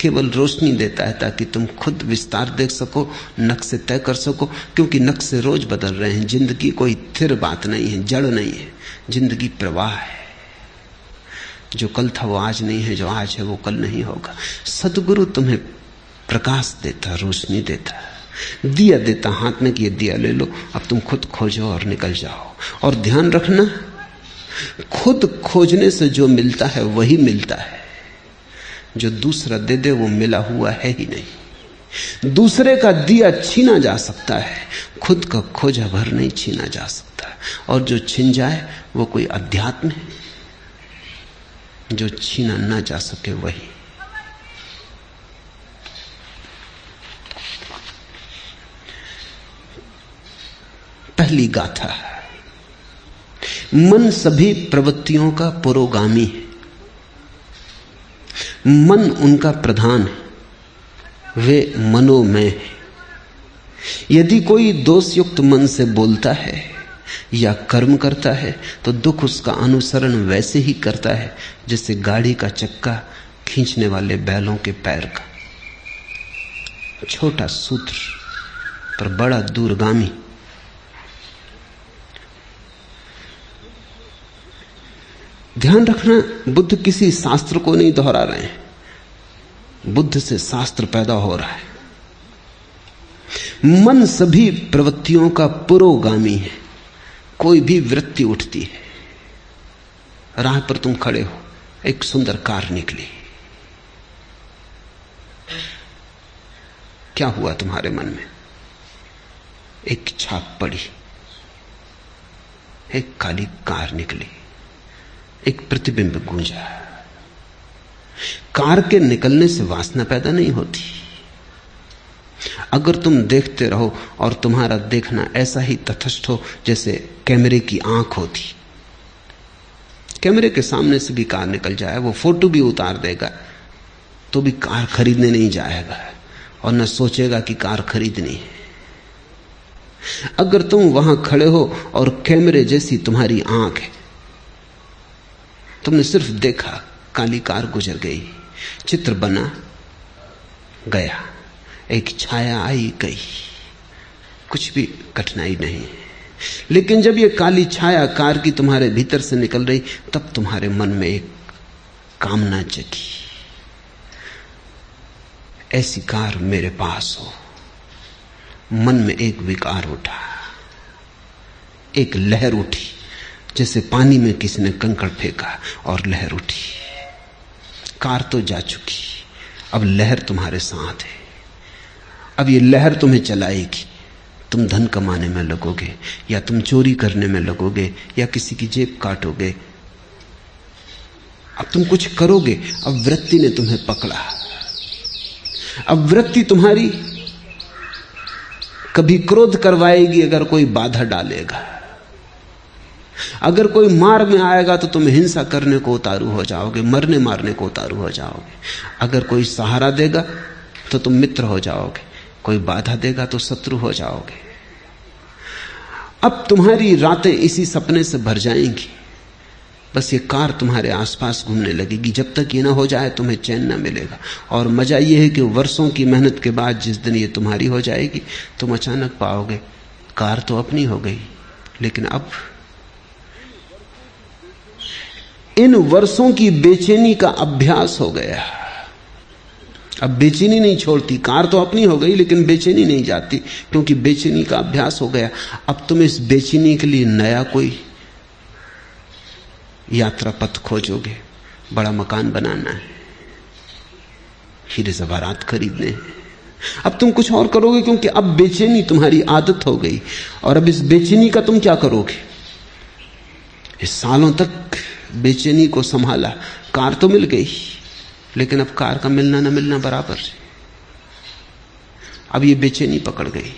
केवल रोशनी देता है ताकि तुम खुद विस्तार देख सको, नक्शे तय कर सको। क्योंकि नक्शे रोज बदल रहे हैं। जिंदगी कोई स्थिर बात नहीं है, जड़ नहीं है। जिंदगी प्रवाह है। जो कल था वो आज नहीं है, जो आज है वो कल नहीं होगा। सद्गुरु तुम्हें प्रकाश देता, रोशनी देता, दिया देता हाथ में कि ये दिया ले लो, अब तुम खुद खोजो और निकल जाओ। और ध्यान रखना, खुद खोजने से जो मिलता है वही मिलता है। जो दूसरा दे दे वो मिला हुआ है ही नहीं। दूसरे का दिया छीना जा सकता है, खुद का खोजा भर नहीं छीना जा सकता। और जो छिन जाए वो कोई अध्यात्म है, जो छीना ना जा सके वही। पहली गाथा, मन सभी प्रवृत्तियों का पुरोगामी है, मन उनका प्रधान है, वे मनोमय है। यदि कोई दोषयुक्त मन से बोलता है या कर्म करता है तो दुख उसका अनुसरण वैसे ही करता है जैसे गाड़ी का चक्का खींचने वाले बैलों के पैर का। छोटा सूत्र पर बड़ा दूरगामी। ध्यान रखना, बुद्ध किसी शास्त्र को नहीं दोहरा रहे हैं, बुद्ध से शास्त्र पैदा हो रहा है। मन सभी प्रवृत्तियों का पुरोगामी है। कोई भी वृत्ति उठती है, राह पर तुम खड़े हो, एक सुंदर कार निकली, क्या हुआ तुम्हारे मन में? एक छाप पड़ी, एक काली कार निकली, एक प्रतिबिंब गूंजा। कार के निकलने से वासना पैदा नहीं होती। अगर तुम देखते रहो और तुम्हारा देखना ऐसा ही तटस्थ हो जैसे कैमरे की आंख होती, कैमरे के सामने से भी कार निकल जाए, वो फोटो भी उतार देगा तो भी कार खरीदने नहीं जाएगा और न सोचेगा कि कार खरीदनी है। अगर तुम वहां खड़े हो और कैमरे जैसी तुम्हारी आंख है, तुमने सिर्फ देखा, काली कार गुजर गई, चित्र बना गया, एक छाया आई गई, कुछ भी कठिनाई नहीं। लेकिन जब ये काली छाया कार की तुम्हारे भीतर से निकल रही, तब तुम्हारे मन में एक कामना जगी, ऐसी कार मेरे पास हो। मन में एक विकार उठा, एक लहर उठी, जैसे पानी में किसी ने कंकड़ फेंका और लहर उठी। कार तो जा चुकी, अब लहर तुम्हारे साथ है। अब ये लहर तुम्हें चलाएगी, तुम धन कमाने में लगोगे या तुम चोरी करने में लगोगे या किसी की जेब काटोगे। अब तुम कुछ करोगे। अब वृत्ति ने तुम्हें पकड़ा। अब वृत्ति तुम्हारी कभी क्रोध करवाएगी अगर कोई बाधा डालेगा। अगर कोई मार में आएगा तो तुम हिंसा करने को उतारू हो जाओगे, मरने मारने को उतारू हो जाओगे। अगर कोई सहारा देगा तो तुम मित्र हो जाओगे, कोई बाधा देगा तो शत्रु हो जाओगे। अब तुम्हारी रातें इसी सपने से भर जाएंगी। बस ये कार तुम्हारे आसपास घूमने लगेगी। जब तक ये ना हो जाए तुम्हें चैन ना मिलेगा। और मजा ये है कि वर्षों की मेहनत के बाद जिस दिन ये तुम्हारी हो जाएगी, तुम अचानक पाओगे कार तो अपनी हो गई, लेकिन अब इन वर्षों की बेचैनी का अभ्यास हो गया। अब बेचैनी नहीं छोड़ती। कार तो अपनी हो गई लेकिन बेचैनी नहीं जाती, क्योंकि बेचैनी का अभ्यास हो गया। अब तुम इस बेचैनी के लिए नया कोई यात्रा पथ खोजोगे। बड़ा मकान बनाना है, हीरे ज़वारात खरीदने हैं। अब तुम कुछ और करोगे, क्योंकि अब बेचैनी तुम्हारी आदत हो गई। और अब इस बेचैनी का तुम क्या करोगे? इस सालों तक बेचैनी को संभाला, कार तो मिल गई, लेकिन अब कार का मिलना न मिलना बराबर है। अब ये बेचैनी पकड़ गई।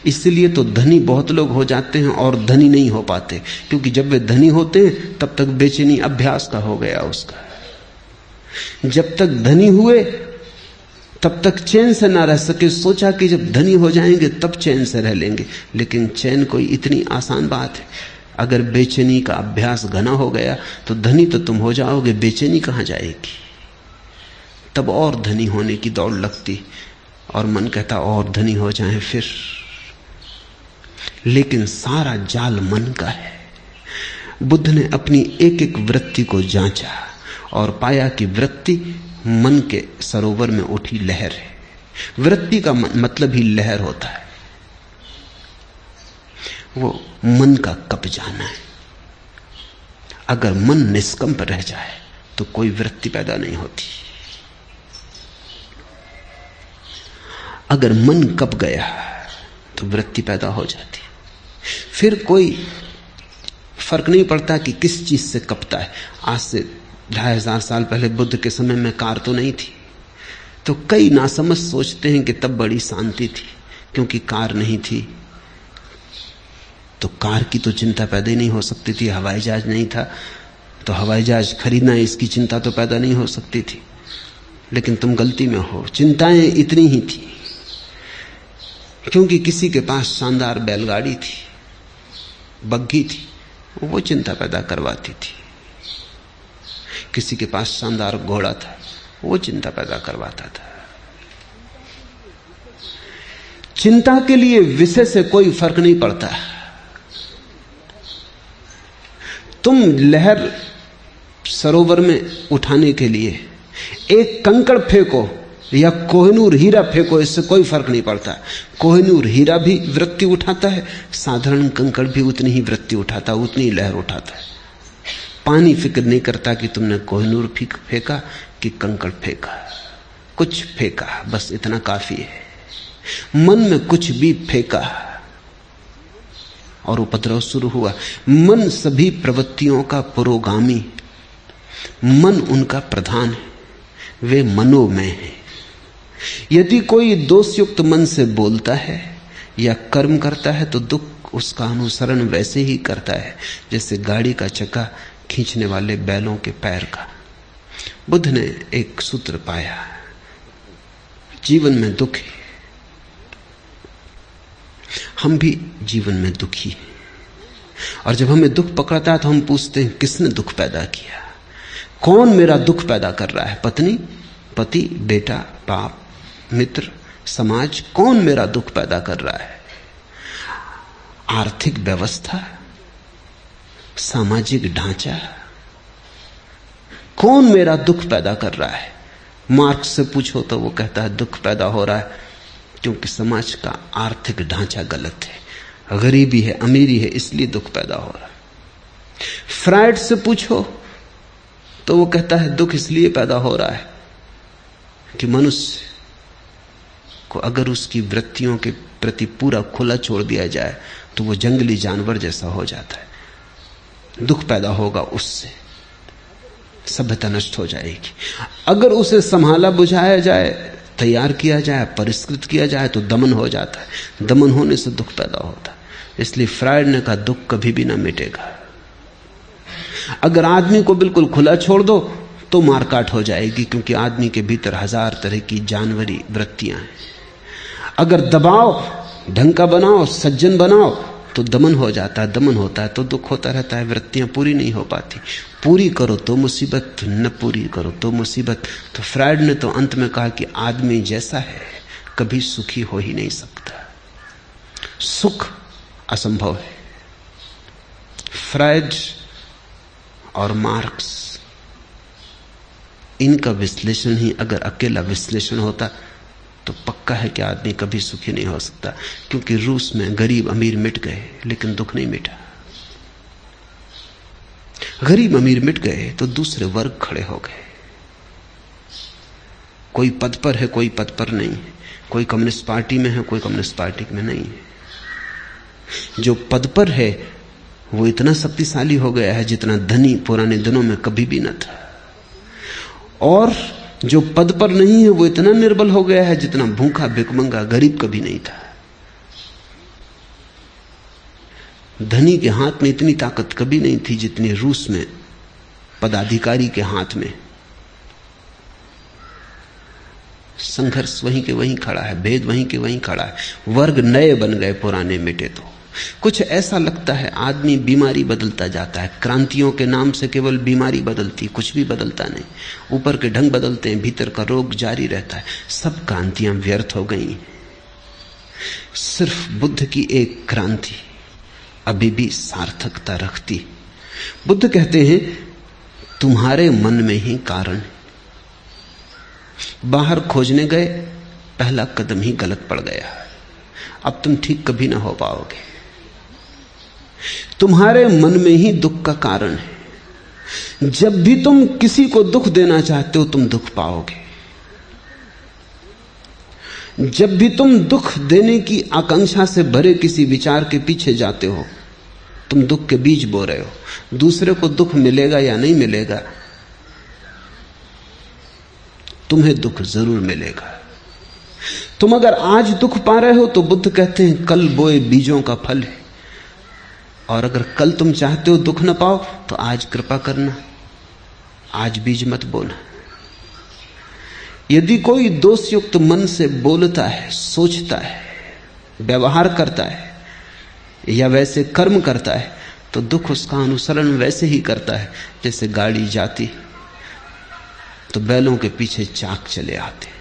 इसलिए तो धनी बहुत लोग हो जाते हैं और धनी नहीं हो पाते, क्योंकि जब वे धनी होते हैं तब तक बेचैनी अभ्यास का हो गया उसका। जब तक धनी हुए तब तक चैन से ना रह सके। सोचा कि जब धनी हो जाएंगे तब चैन से रह लेंगे, लेकिन चैन कोई इतनी आसान बात है। अगर बेचैनी का अभ्यास घना हो गया तो धनी तो तुम हो जाओगे, बेचैनी कहां जाएगी? तब और धनी होने की दौड़ लगती और मन कहता और धनी हो जाएं फिर। लेकिन सारा जाल मन का है। बुद्ध ने अपनी एक एक वृत्ति को जांचा और पाया कि वृत्ति मन के सरोवर में उठी लहर है। वृत्ति का मतलब ही लहर होता है। वो मन का कब जाना है। अगर मन निष्कंप रह जाए तो कोई वृत्ति पैदा नहीं होती। अगर मन कब गया तो वृत्ति पैदा हो जाती। फिर कोई फर्क नहीं पड़ता कि किस चीज से कपता है। आज से 2500 साल पहले बुद्ध के समय में कार तो नहीं थी, तो कई नासमझ सोचते हैं कि तब बड़ी शांति थी क्योंकि कार नहीं थी, तो कार की तो चिंता पैदा ही नहीं हो सकती थी। हवाई जहाज नहीं था तो हवाई जहाज खरीदना, इसकी चिंता तो पैदा नहीं हो सकती थी। लेकिन तुम गलती में हो, चिंताएं इतनी ही थी क्योंकि किसी के पास शानदार बैलगाड़ी थी, बग्घी थी, वो चिंता पैदा करवाती थी। किसी के पास शानदार घोड़ा था, वो चिंता पैदा करवाता था। चिंता के लिए विषय से कोई फर्क नहीं पड़ता। तुम लहर सरोवर में उठाने के लिए एक कंकड़ फेंको या कोहिनूर हीरा फेंको, इससे कोई फर्क नहीं पड़ता। कोहिनूर हीरा भी वृत्ति उठाता है, साधारण कंकड़ भी उतनी ही वृत्ति उठाता, उतनी ही लहर उठाता है। पानी फिक्र नहीं करता कि तुमने कोहिनूर फेंका कि कंकड़ फेंका, कुछ फेंका, बस इतना काफी है। मन में कुछ भी फेंका और उपद्रव शुरू हुआ। मन सभी प्रवृत्तियों का पुरोगामी, मन उनका प्रधान है, वे मनोमय हैं। यदि कोई दोषयुक्त मन से बोलता है या कर्म करता है तो दुख उसका अनुसरण वैसे ही करता है जैसे गाड़ी का चक्का खींचने वाले बैलों के पैर का। बुद्ध ने एक सूत्र पाया, जीवन में दुख है, हम भी जीवन में दुखी हैं। और जब हमें दुख पकड़ता है तो हम पूछते हैं किसने दुख पैदा किया, कौन मेरा दुख पैदा कर रहा है? पत्नी, पति, बेटा, बाप, मित्र, समाज, कौन मेरा दुख पैदा कर रहा है? आर्थिक व्यवस्था, सामाजिक ढांचा, कौन मेरा दुख पैदा कर रहा है? मार्क्स से पूछो तो वो कहता है दुख पैदा हो रहा है क्योंकि समाज का आर्थिक ढांचा गलत है, गरीबी है, अमीरी है, इसलिए दुख पैदा हो रहा है। फ्रायड से पूछो तो वो कहता है दुख इसलिए पैदा हो रहा है कि मनुष्य को अगर उसकी वृत्तियों के प्रति पूरा खुला छोड़ दिया जाए तो वो जंगली जानवर जैसा हो जाता है। दुख पैदा होगा उससे, सभ्यता नष्ट हो जाएगी। अगर उसे संभाला बुझाया जाए, तैयार किया जाए, परिष्कृत किया जाए तो दमन हो जाता है। दमन होने से दुख पैदा होता है। इसलिए फ्रायड ने कहा दुख कभी भी ना मिटेगा। अगर आदमी को बिल्कुल खुला छोड़ दो तो मारकाट हो जाएगी क्योंकि आदमी के भीतर 1000 तरह की जानवरी वृत्तियां हैं। अगर दबाओ, ढंग का बनाओ, सज्जन बनाओ तो दमन हो जाता है। दमन होता है तो दुख होता रहता है, वृत्तियां पूरी नहीं हो पाती। पूरी करो तो मुसीबत, न पूरी करो तो मुसीबत। तो फ्रायड ने तो अंत में कहा कि आदमी जैसा है कभी सुखी हो ही नहीं सकता, सुख असंभव है। फ्रायड और मार्क्स, इनका विश्लेषण ही अगर अकेला विश्लेषण होता तो पक्का है कि आदमी कभी सुखी नहीं हो सकता। क्योंकि रूस में गरीब अमीर मिट गए लेकिन दुख नहीं मिटा। गरीब अमीर मिट गए तो दूसरे वर्ग खड़े हो गए। कोई पद पर है, कोई पद पर नहीं है, कोई कम्युनिस्ट पार्टी में है, कोई कम्युनिस्ट पार्टी में नहीं है। जो पद पर है वो इतना शक्तिशाली हो गया है जितना धनी पुराने दिनों में कभी भी न था, और जो पद पर नहीं है वो इतना निर्बल हो गया है जितना भूखा भिखमंगा गरीब कभी नहीं था। धनी के हाथ में इतनी ताकत कभी नहीं थी जितनी रूस में पदाधिकारी के हाथ में। संघर्ष वहीं के वहीं खड़ा है, भेद वहीं के वहीं खड़ा है। वर्ग नए बन गए, पुराने मिटे। तो कुछ ऐसा लगता है आदमी बीमारी बदलता जाता है। क्रांतियों के नाम से केवल बीमारी बदलती, कुछ भी बदलता नहीं। ऊपर के ढंग बदलते हैं, भीतर का रोग जारी रहता है। सब क्रांतियां व्यर्थ हो गई। सिर्फ बुद्ध की एक क्रांति अभी भी सार्थकता रखती। बुद्ध कहते हैं तुम्हारे मन में ही कारण। बाहर खोजने गए, पहला कदम ही गलत पड़ गया, अब तुम ठीक कभी ना हो पाओगे। तुम्हारे मन में ही दुख का कारण है। जब भी तुम किसी को दुख देना चाहते हो तुम दुख पाओगे। जब भी तुम दुख देने की आकांक्षा से भरे किसी विचार के पीछे जाते हो तुम दुख के बीज बो रहे हो। दूसरे को दुख मिलेगा या नहीं मिलेगा, तुम्हें दुख जरूर मिलेगा। तुम अगर आज दुख पा रहे हो तो बुद्ध कहते हैं कल बोए बीजों का फल है, और अगर कल तुम चाहते हो दुख न पाओ तो आज कृपा करना, आज बीज मत बोना। यदि कोई दोषयुक्त मन से बोलता है, सोचता है, व्यवहार करता है या वैसे कर्म करता है, तो दुख उसका अनुसरण वैसे ही करता है जैसे गाड़ी जाती तो बैलों के पीछे चाक चले आते।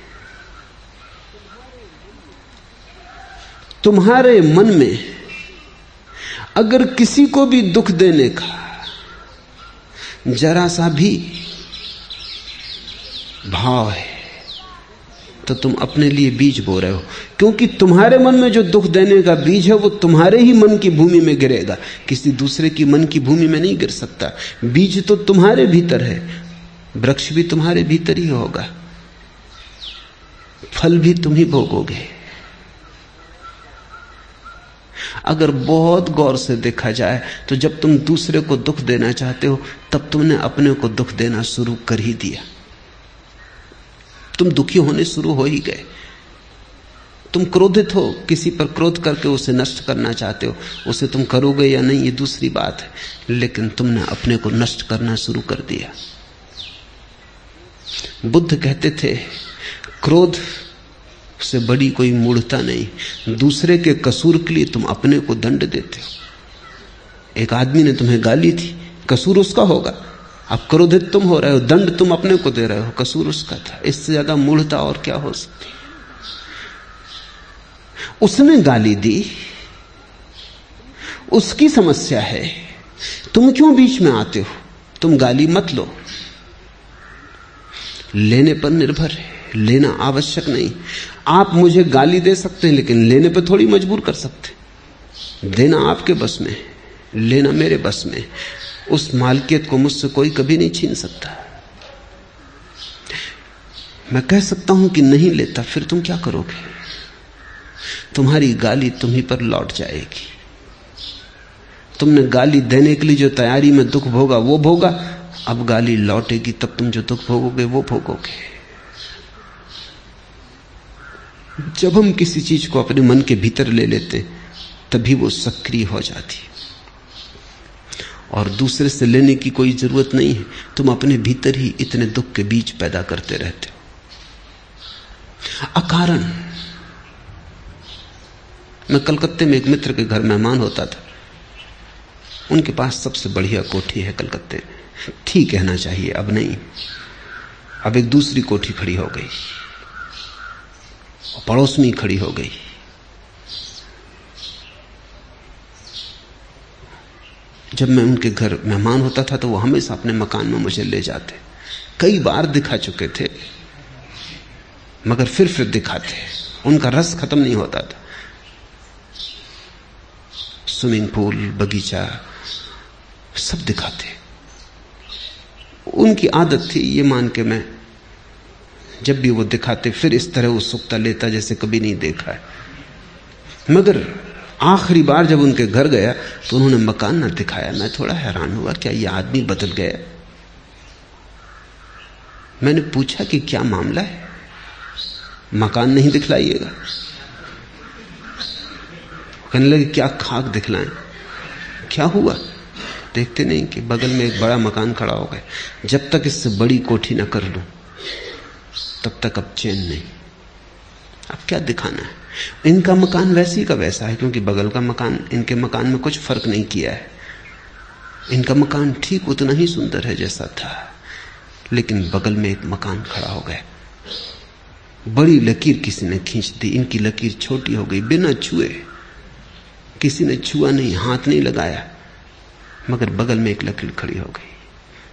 तुम्हारे मन में अगर किसी को भी दुख देने का जरा सा भी भाव है तो तुम अपने लिए बीज बो रहे हो, क्योंकि तुम्हारे मन में जो दुख देने का बीज है वो तुम्हारे ही मन की भूमि में गिरेगा, किसी दूसरे की मन की भूमि में नहीं गिर सकता। बीज तो तुम्हारे भीतर है, वृक्ष भी तुम्हारे भीतर ही होगा, फल भी तुम ही भोगोगे। अगर बहुत गौर से देखा जाए तो जब तुम दूसरे को दुख देना चाहते हो तब तुमने अपने को दुख देना शुरू कर ही दिया। तुम दुखी होने शुरू हो ही गए। तुम क्रोधित हो, किसी पर क्रोध करके उसे नष्ट करना चाहते हो, उसे तुम करोगे या नहीं ये दूसरी बात है, लेकिन तुमने अपने को नष्ट करना शुरू कर दिया। बुद्ध कहते थे क्रोध से बड़ी कोई मूढ़ता नहीं, दूसरे के कसूर के लिए तुम अपने को दंड देते हो। एक आदमी ने तुम्हें गाली थी, कसूर उसका होगा, अब क्रोधित तुम हो रहे हो, दंड तुम अपने को दे रहे हो, कसूर उसका था। इससे ज्यादा मूढ़ता और क्या हो सकती। उसने गाली दी, उसकी समस्या है, तुम क्यों बीच में आते हो? तुम गाली मत लो, लेने पर निर्भर है, लेना आवश्यक नहीं। आप मुझे गाली दे सकते हैं लेकिन लेने पर थोड़ी मजबूर कर सकते। देना आपके बस में, लेना मेरे बस में। उस मालकियत को मुझसे कोई कभी नहीं छीन सकता। मैं कह सकता हूं कि नहीं लेता, फिर तुम क्या करोगे? तुम्हारी गाली तुम्ही पर लौट जाएगी। तुमने गाली देने के लिए जो तैयारी में दुख भोगा वो भोगा, अब गाली लौटेगी तब तुम जो दुख भोगोगे वो भोगोगे। जब हम किसी चीज को अपने मन के भीतर ले लेते तभी वो सक्रिय हो जाती, और दूसरे से लेने की कोई जरूरत नहीं है। तुम अपने भीतर ही इतने दुख के बीज पैदा करते रहते हो अकारण। मैं कलकत्ते में एक मित्र के घर मेहमान होता था। उनके पास सबसे बढ़िया कोठी है कलकत्ते में, ठीक कहना चाहिए, अब नहीं। अब एक दूसरी कोठी खड़ी हो गई, पड़ोस में ही खड़ी हो गई। जब मैं उनके घर मेहमान होता था तो वो हमेशा अपने मकान में मुझे ले जाते। कई बार दिखा चुके थे मगर फिर दिखाते, उनका रस खत्म नहीं होता था। स्विमिंग पूल, बगीचा सब दिखाते। उनकी आदत थी, ये मान के मैं जब भी वो दिखाते फिर इस तरह उत्सुकता लेता जैसे कभी नहीं देखा है। मगर आखिरी बार जब उनके घर गया तो उन्होंने मकान ना दिखाया। मैं थोड़ा हैरान हुआ, क्या ये आदमी बदल गया? मैंने पूछा कि क्या मामला है, मकान नहीं दिखलाइएगा? कहने लगे क्या खाक दिखलाएं, क्या हुआ? देखते नहीं कि बगल में एक बड़ा मकान खड़ा हो गया। जब तक इससे बड़ी कोठी ना कर लूं तब तक अब चैन नहीं। अब क्या दिखाना है? इनका मकान वैसी का वैसा है, क्योंकि बगल का मकान, इनके मकान में कुछ फर्क नहीं किया है। इनका मकान ठीक उतना ही सुंदर है जैसा था, लेकिन बगल में एक मकान खड़ा हो गया। बड़ी लकीर किसी ने खींच दी, इनकी लकीर छोटी हो गई, बिना छुए। किसी ने छुआ नहीं, हाथ नहीं लगाया, मगर बगल में एक लकीर खड़ी हो गई।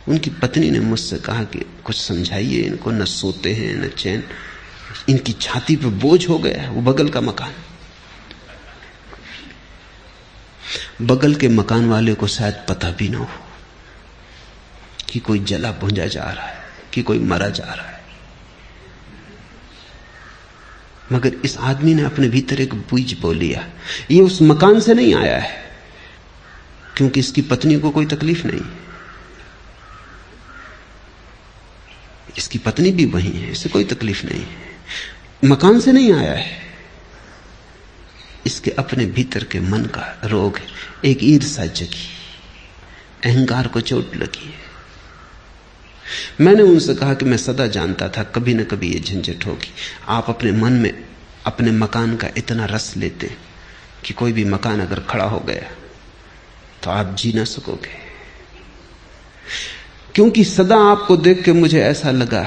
उनकी पत्नी ने मुझसे कहा कि कुछ समझाइए इनको, न सोते हैं न चैन, इनकी छाती पे बोझ हो गया वो बगल का मकान। बगल के मकान वाले को शायद पता भी ना हो कि कोई जला भुंजा जा रहा है, कि कोई मरा जा रहा है। मगर इस आदमी ने अपने भीतर एक बीज बो लिया। ये उस मकान से नहीं आया है, क्योंकि इसकी पत्नी को कोई तकलीफ नहीं, इसकी पत्नी भी वही है, इसे कोई तकलीफ नहीं है। मकान से नहीं आया है, इसके अपने भीतर के मन का रोग है, एक ईर्ष्या जगी, अहंकार को चोट लगी है। मैंने उनसे कहा कि मैं सदा जानता था कभी न कभी ये झंझट होगी। आप अपने मन में अपने मकान का इतना रस लेते कि कोई भी मकान अगर खड़ा हो गया तो आप जी ना सकोगे। क्योंकि सदा आपको देख के मुझे ऐसा लगा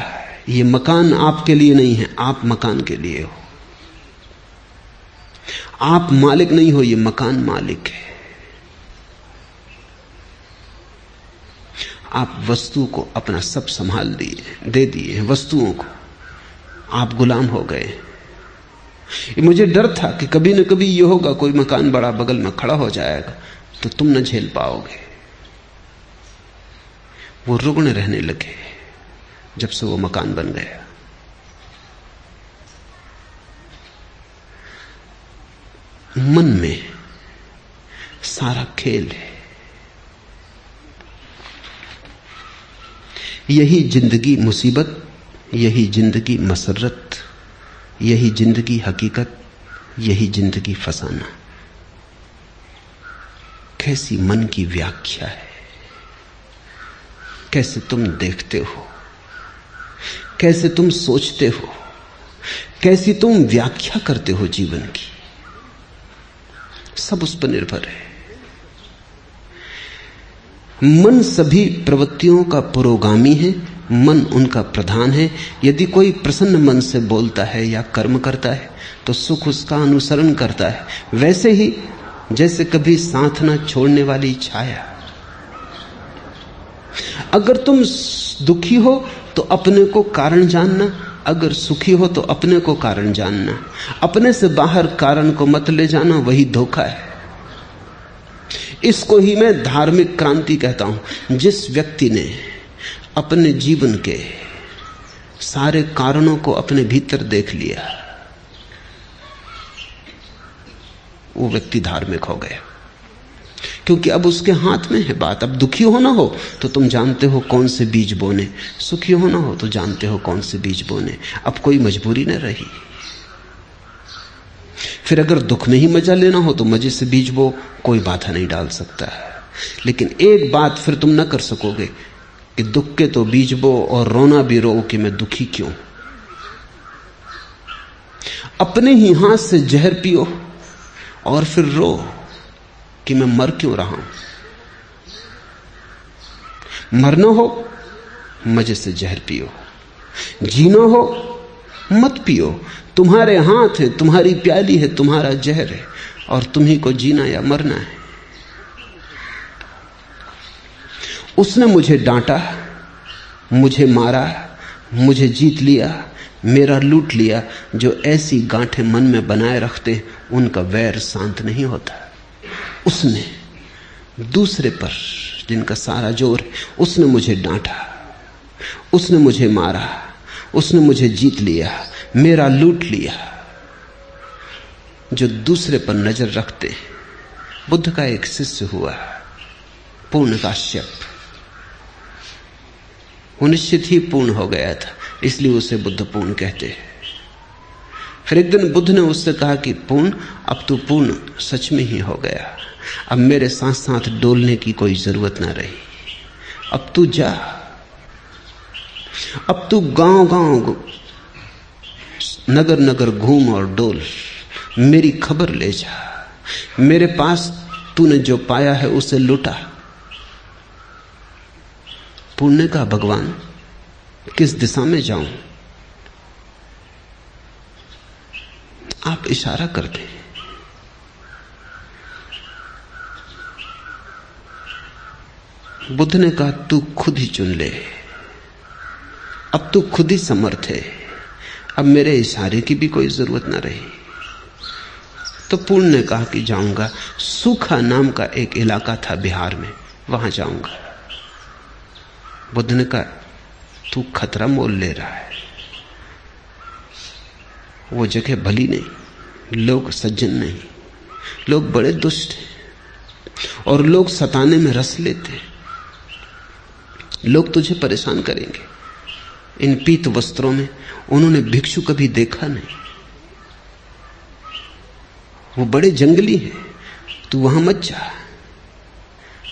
ये मकान आपके लिए नहीं है, आप मकान के लिए हो। आप मालिक नहीं हो, ये मकान मालिक है। आप वस्तु को अपना सब संभाल दिए, दे दिए वस्तुओं को, आप गुलाम हो गए। मुझे डर था कि कभी न कभी ये होगा, कोई मकान बड़ा बगल में खड़ा हो जाएगा तो तुम न झेल पाओगे। वो रुग्ण रहने लगे जब से वो मकान बन गया। मन में सारा खेल है। यही जिंदगी मुसीबत, यही जिंदगी मसरत, यही जिंदगी हकीकत, यही जिंदगी फसाना। कैसी मन की व्याख्या है, कैसे तुम देखते हो, कैसे तुम सोचते हो, कैसी तुम व्याख्या करते हो जीवन की, सब उस पर निर्भर है। मन सभी प्रवृत्तियों का पुरोगामी है, मन उनका प्रधान है। यदि कोई प्रसन्न मन से बोलता है या कर्म करता है तो सुख उसका अनुसरण करता है, वैसे ही जैसे कभी साथ ना छोड़ने वाली छाया। अगर तुम दुखी हो तो अपने को कारण जानना, अगर सुखी हो तो अपने को कारण जानना। अपने से बाहर कारण को मत ले जाना, वही धोखा है। इसको ही मैं धार्मिक क्रांति कहता हूं। जिस व्यक्ति ने अपने जीवन के सारे कारणों को अपने भीतर देख लिया, वो व्यक्ति धार्मिक हो गया, क्योंकि अब उसके हाथ में है बात। अब दुखी होना हो तो तुम जानते हो कौन से बीज बोने, सुखी होना हो तो जानते हो कौन से बीज बोने। अब कोई मजबूरी न रही। फिर अगर दुख में ही मजा लेना हो तो मजे से बीज बो, कोई बाधा नहीं डाल सकता है। लेकिन एक बात फिर तुम न कर सकोगे कि दुख के तो बीज बो और रोना भी रो कि मैं दुखी क्यों। अपने ही हाथ से जहर पियो और फिर रो कि मैं मर क्यों रहा हूं। मरना हो मजे से जहर पियो, जीना हो मत पियो। तुम्हारे हाथ है, तुम्हारी प्याली है, तुम्हारा जहर है, और तुम्ही को जीना या मरना है। उसने मुझे डांटा, मुझे मारा, मुझे जीत लिया, मेरा लूट लिया। जो ऐसी गांठें मन में बनाए रखते उनका वैर शांत नहीं होता। उसने दूसरे पर जिनका सारा जोर है, उसने मुझे डांटा, उसने मुझे मारा, उसने मुझे जीत लिया, मेरा लूट लिया। जो दूसरे पर नजर रखते। बुद्ध का एक शिष्य हुआ पूर्णकाश्यप, वो निश्चित ही पूर्ण हो गया था, इसलिए उसे बुद्ध पूर्ण कहते हैं। फिर एक दिन बुद्ध ने उससे कहा कि पूर्ण, अब तू पूर्ण सच में ही हो गया, अब मेरे साथ साथ डोलने की कोई जरूरत ना रही। अब तू जा, अब तू गांव गांव नगर नगर घूम और डोल, मेरी खबर ले जा। मेरे पास तूने जो पाया है उसे लुटा। पुण्य का भगवान, किस दिशा में जाऊं? आप इशारा करते हैं। बुद्ध ने कहा तू खुद ही चुन ले, अब तू खुद ही समर्थ है, अब मेरे इशारे की भी कोई जरूरत ना रही। तो पूर्ण ने कहा कि जाऊंगा। सूखा नाम का एक इलाका था बिहार में, वहां जाऊंगा। बुद्ध ने कहा तू खतरा मोल ले रहा है, वो जगह भली नहीं, लोग सज्जन नहीं, लोग बड़े दुष्ट हैं। और लोग सताने में रस लेते हैं। लोग तुझे परेशान करेंगे इन पीत वस्त्रों में। उन्होंने भिक्षु कभी देखा नहीं, वो बड़े जंगली हैं, तू वहां मत जा।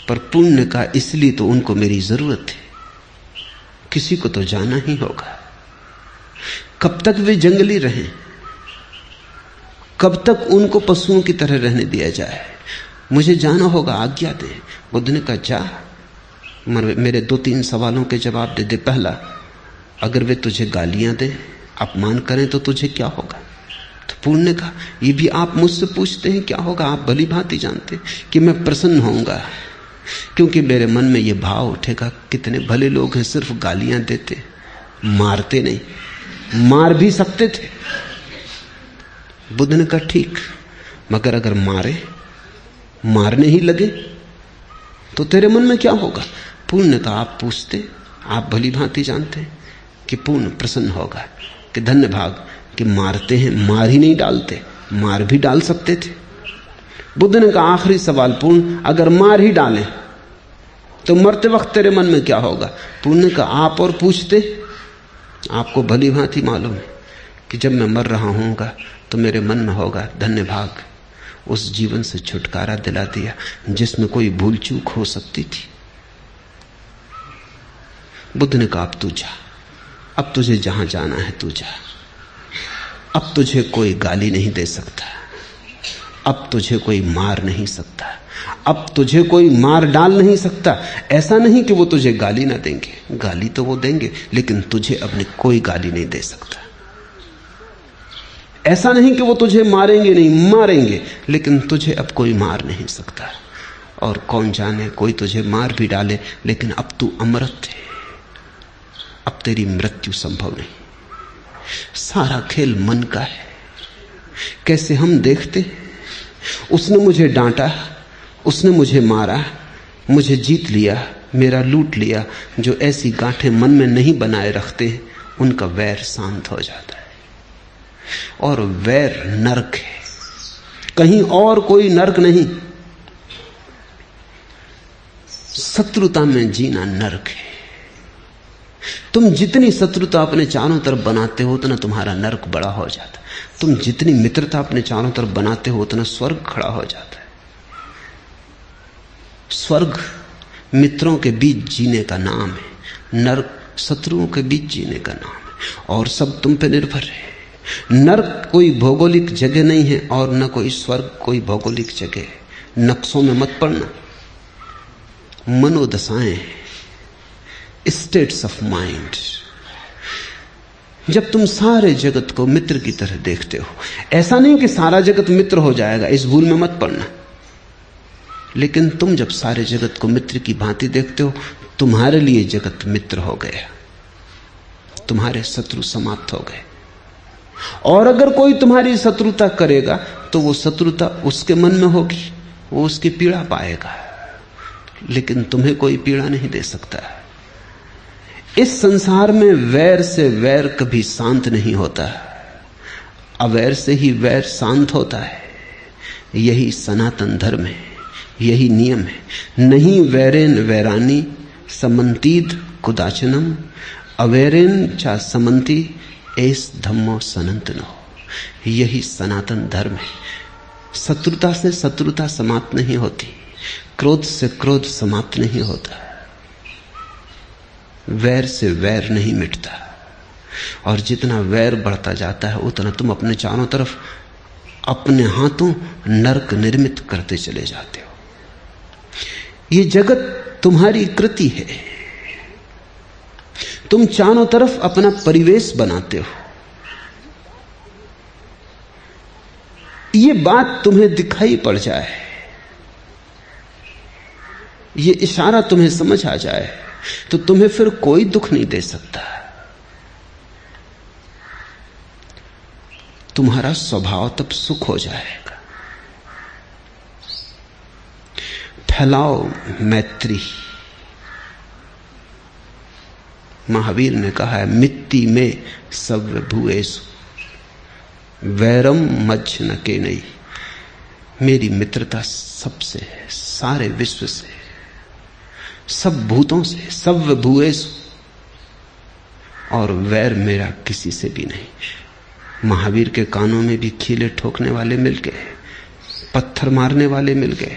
पर पुण्य का इसलिए तो उनको मेरी जरूरत है, किसी को तो जाना ही होगा। कब तक वे जंगली रहें? कब तक उनको पशुओं की तरह रहने दिया जाए? मुझे जाना होगा, आज्ञा दे। बुद्ध ने कहा जा, मेरे 2-3 सवालों के जवाब दे दे। पहला, अगर वे तुझे गालियां दे, अपमान करें तो तुझे क्या होगा? तो पूर्ण ने कहा, ये भी आप मुझसे पूछते हैं क्या होगा? आप भली भांति जानते कि मैं प्रसन्न होऊंगा, क्योंकि मेरे मन में यह भाव उठेगा कितने भले लोग हैं, सिर्फ गालियां देते, मारते नहीं। मार भी सकते थे। बुद्ध ने कहा ठीक, मगर अगर मारने ही लगे तो तेरे मन में क्या होगा? पूर्ण ने कहा, आप पूछते, आप भली भांति जानते कि पूर्ण प्रसन्न होगा कि धन्य भाग कि मारते हैं, मार ही नहीं डालते, मार भी डाल सकते थे। बुद्ध ने कहा, आखिरी सवाल पूर्ण, अगर मार ही डालें तो मरते वक्त तेरे मन में क्या होगा? पूर्ण ने कहा, आप और पूछते, आपको भली भांति मालूम है कि जब मैं मर रहा हूँगा तो मेरे मन में होगा धन्य भाग, उस जीवन से छुटकारा दिला दिया जिसमें कोई भूल चूक हो सकती थी। बुद्ध ने कहा, अब तू जा, अब तुझे जहां जाना है तू जा। अब तुझे कोई गाली नहीं दे सकता, अब तुझे कोई मार नहीं सकता, अब तुझे कोई मार डाल नहीं सकता। ऐसा नहीं कि वो तुझे गाली ना देंगे, गाली तो वो देंगे, लेकिन तुझे अपनी कोई गाली नहीं दे सकता। ऐसा नहीं कि वो तुझे मारेंगे नहीं, मारेंगे, लेकिन तुझे अब कोई मार नहीं सकता। और कौन जाने कोई तुझे मार भी डाले, लेकिन अब तू अमृत है, अब तेरी मृत्यु संभव नहीं। सारा खेल मन का है। कैसे हम देखते, उसने मुझे डांटा, उसने मुझे मारा, मुझे जीत लिया, मेरा लूट लिया। जो ऐसी गांठें मन में नहीं बनाए रखते, उनका वैर शांत हो जाता है। और वैर नरक है, कहीं और कोई नरक नहीं। शत्रुता में जीना नरक है। तुम जितनी शत्रुता अपने चारों तरफ बनाते हो, उतना तुम्हारा नरक बड़ा हो जाता है। तुम जितनी मित्रता अपने चारों तरफ बनाते हो, उतना स्वर्ग खड़ा हो जाता है। स्वर्ग मित्रों के बीच जीने का नाम है, नरक शत्रुओं के बीच जीने का नाम है। और सब तुम पे निर्भर है। नरक कोई भौगोलिक जगह नहीं है और न कोई स्वर्ग कोई भौगोलिक जगह है। नक्शों में मत पड़ना। मनोदशाएं, स्टेट्स ऑफ माइंड। जब तुम सारे जगत को मित्र की तरह देखते हो, ऐसा नहीं कि सारा जगत मित्र हो जाएगा, इस भूल में मत पड़ना। लेकिन तुम जब सारे जगत को मित्र की भांति देखते हो, तुम्हारे लिए जगत मित्र हो गया, तुम्हारे शत्रु समाप्त हो गए। और अगर कोई तुम्हारी शत्रुता करेगा तो वो शत्रुता उसके मन में होगी, वो उसकी पीड़ा पाएगा, लेकिन तुम्हें कोई पीड़ा नहीं दे सकता। इस संसार में वैर से वैर कभी शांत नहीं होता, अवैर से ही वैर शांत होता है। यही सनातन धर्म है, यही नियम है। नहीं वैरेन वैरानी समंतीद कुदाचनम, अवैरेन चा समंती एस धम्मो सनंतनो। यही सनातन धर्म है। शत्रुता से शत्रुता समाप्त नहीं होती, क्रोध से क्रोध समाप्त नहीं होता, वैर से वैर नहीं मिटता। और जितना वैर बढ़ता जाता है, उतना तुम अपने चारों तरफ अपने हाथों नरक निर्मित करते चले जाते हो। ये जगत तुम्हारी कृति है, तुम चारों तरफ अपना परिवेश बनाते हो। ये बात तुम्हें दिखाई पड़ जाए, ये इशारा तुम्हें समझ आ जाए, तो तुम्हें फिर कोई दुख नहीं दे सकता। तुम्हारा स्वभाव तब सुख हो जाएगा। फैलाओ मैत्री। महावीर ने कहा है, मिट्टी में सब भूएसु वैरम मज्ज न के नहीं। मेरी मित्रता सबसे है, सारे विश्व से, सब भूतों से, सब भूएसु, और वैर मेरा किसी से भी नहीं। महावीर के कानों में भी खीले ठोकने वाले मिल गए, पत्थर मारने वाले मिल गए,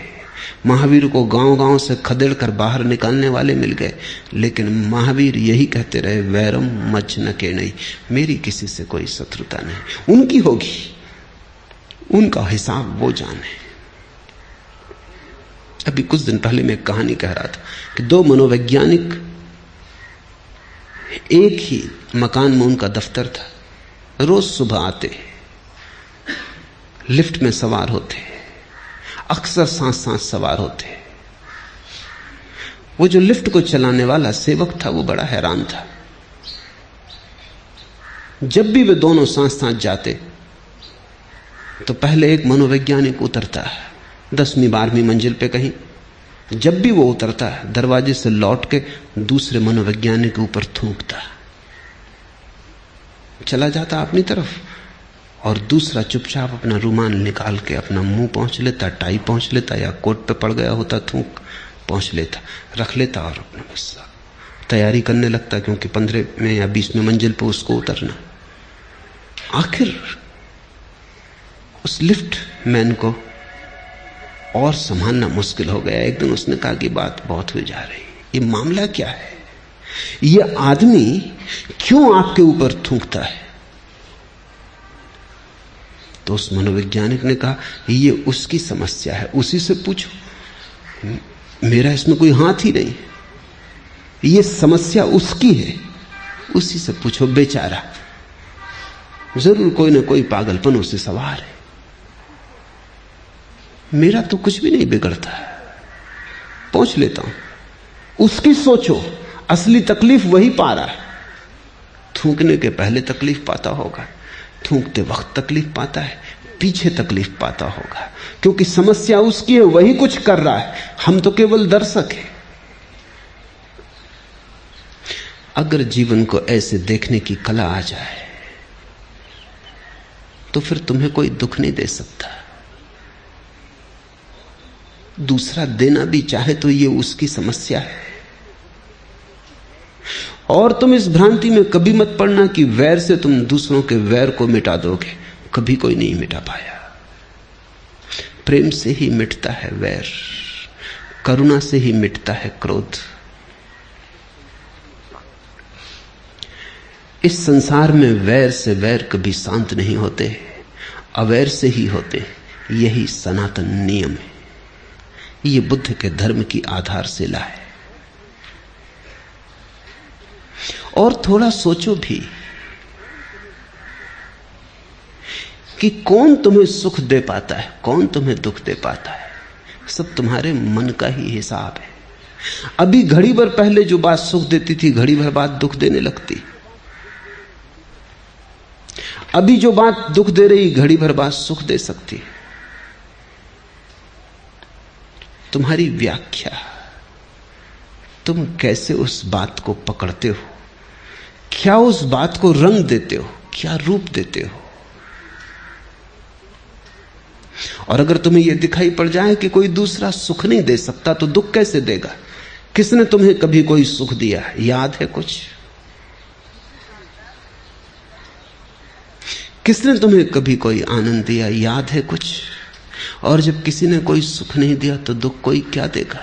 महावीर को गांव-गांव से खदेड़ कर बाहर निकालने वाले मिल गए, लेकिन महावीर यही कहते रहे, वैरम मच न के नहीं, मेरी किसी से कोई शत्रुता नहीं। उनकी होगी, उनका हिसाब वो जाने। अभी कुछ दिन पहले मैं एक कहानी कह रहा था कि दो मनोवैज्ञानिक, एक ही मकान में उनका दफ्तर था, रोज सुबह आते, लिफ्ट में सवार होते, अक्सर साथ साथ सवार होते। वो जो लिफ्ट को चलाने वाला सेवक था वो बड़ा हैरान था। जब भी वे दोनों साथ साथ जाते तो पहले एक मनोवैज्ञानिक उतरता है 10वीं 12वीं मंजिल पे कहीं। जब भी वो उतरता है दरवाजे से लौट के दूसरे मनोवैज्ञानिक के ऊपर थूकता, चला जाता अपनी तरफ, और दूसरा चुपचाप अपना रुमाल निकाल के अपना मुंह पहुंच लेता, टाई पहुंच लेता, या कोट पे पड़ गया होता थूक पहुंच लेता, रख लेता और अपना बस तैयारी करने लगता, क्योंकि 15वें या 20वें मंजिल पे उसको उतरना। आखिर उस लिफ्ट मैन को और संभालना मुश्किल हो गया। एक दिन उसने कहा कि बात बहुत हो जा रही, ये मामला क्या है, ये आदमी क्यों आपके ऊपर थूकता है? तो उस मनोवैज्ञानिक ने कहा, ये उसकी समस्या है, उसी से पूछो, मेरा इसमें कोई हाथ ही नहीं, ये समस्या उसकी है, उसी से पूछो, बेचारा जरूर कोई ना कोई पागलपन उसे सवार है, मेरा तो कुछ भी नहीं बिगड़ता, पहुंच लेता हूं, उसकी सोचो, असली तकलीफ वही पा रहा है। थूकने के पहले तकलीफ पाता होगा, थूकते वक्त तकलीफ पाता है, पीछे तकलीफ पाता होगा, क्योंकि समस्या उसकी है, वही कुछ कर रहा है, हम तो केवल दर्शक हैं। अगर जीवन को ऐसे देखने की कला आ जाए तो फिर तुम्हें कोई दुख नहीं दे सकता। दूसरा देना भी चाहे तो ये उसकी समस्या है। और तुम इस भ्रांति में कभी मत पड़ना कि वैर से तुम दूसरों के वैर को मिटा दोगे, कभी कोई नहीं मिटा पाया। प्रेम से ही मिटता है वैर, करुणा से ही मिटता है क्रोध। इस संसार में वैर से वैर कभी शांत नहीं होते, अवैर से ही होते, यही सनातन नियम है। ये बुद्ध के धर्म की आधारशिला है। और थोड़ा सोचो भी कि कौन तुम्हें सुख दे पाता है, कौन तुम्हें दुख दे पाता है, सब तुम्हारे मन का ही हिसाब है। अभी घड़ी भर पहले जो बात सुख देती थी, घड़ी भर बाद दुख देने लगती। अभी जो बात दुख दे रही, घड़ी भर बाद सुख दे सकती। तुम्हारी व्याख्या, तुम कैसे उस बात को पकड़ते हो, क्या उस बात को रंग देते हो, क्या रूप देते हो। और अगर तुम्हें यह दिखाई पड़ जाए कि कोई दूसरा सुख नहीं दे सकता, तो दुख कैसे देगा? किसने तुम्हें कभी कोई सुख दिया, याद है कुछ? किसने तुम्हें कभी कोई आनंद दिया, याद है कुछ? और जब किसी ने कोई सुख नहीं दिया तो दुख कोई क्या देगा?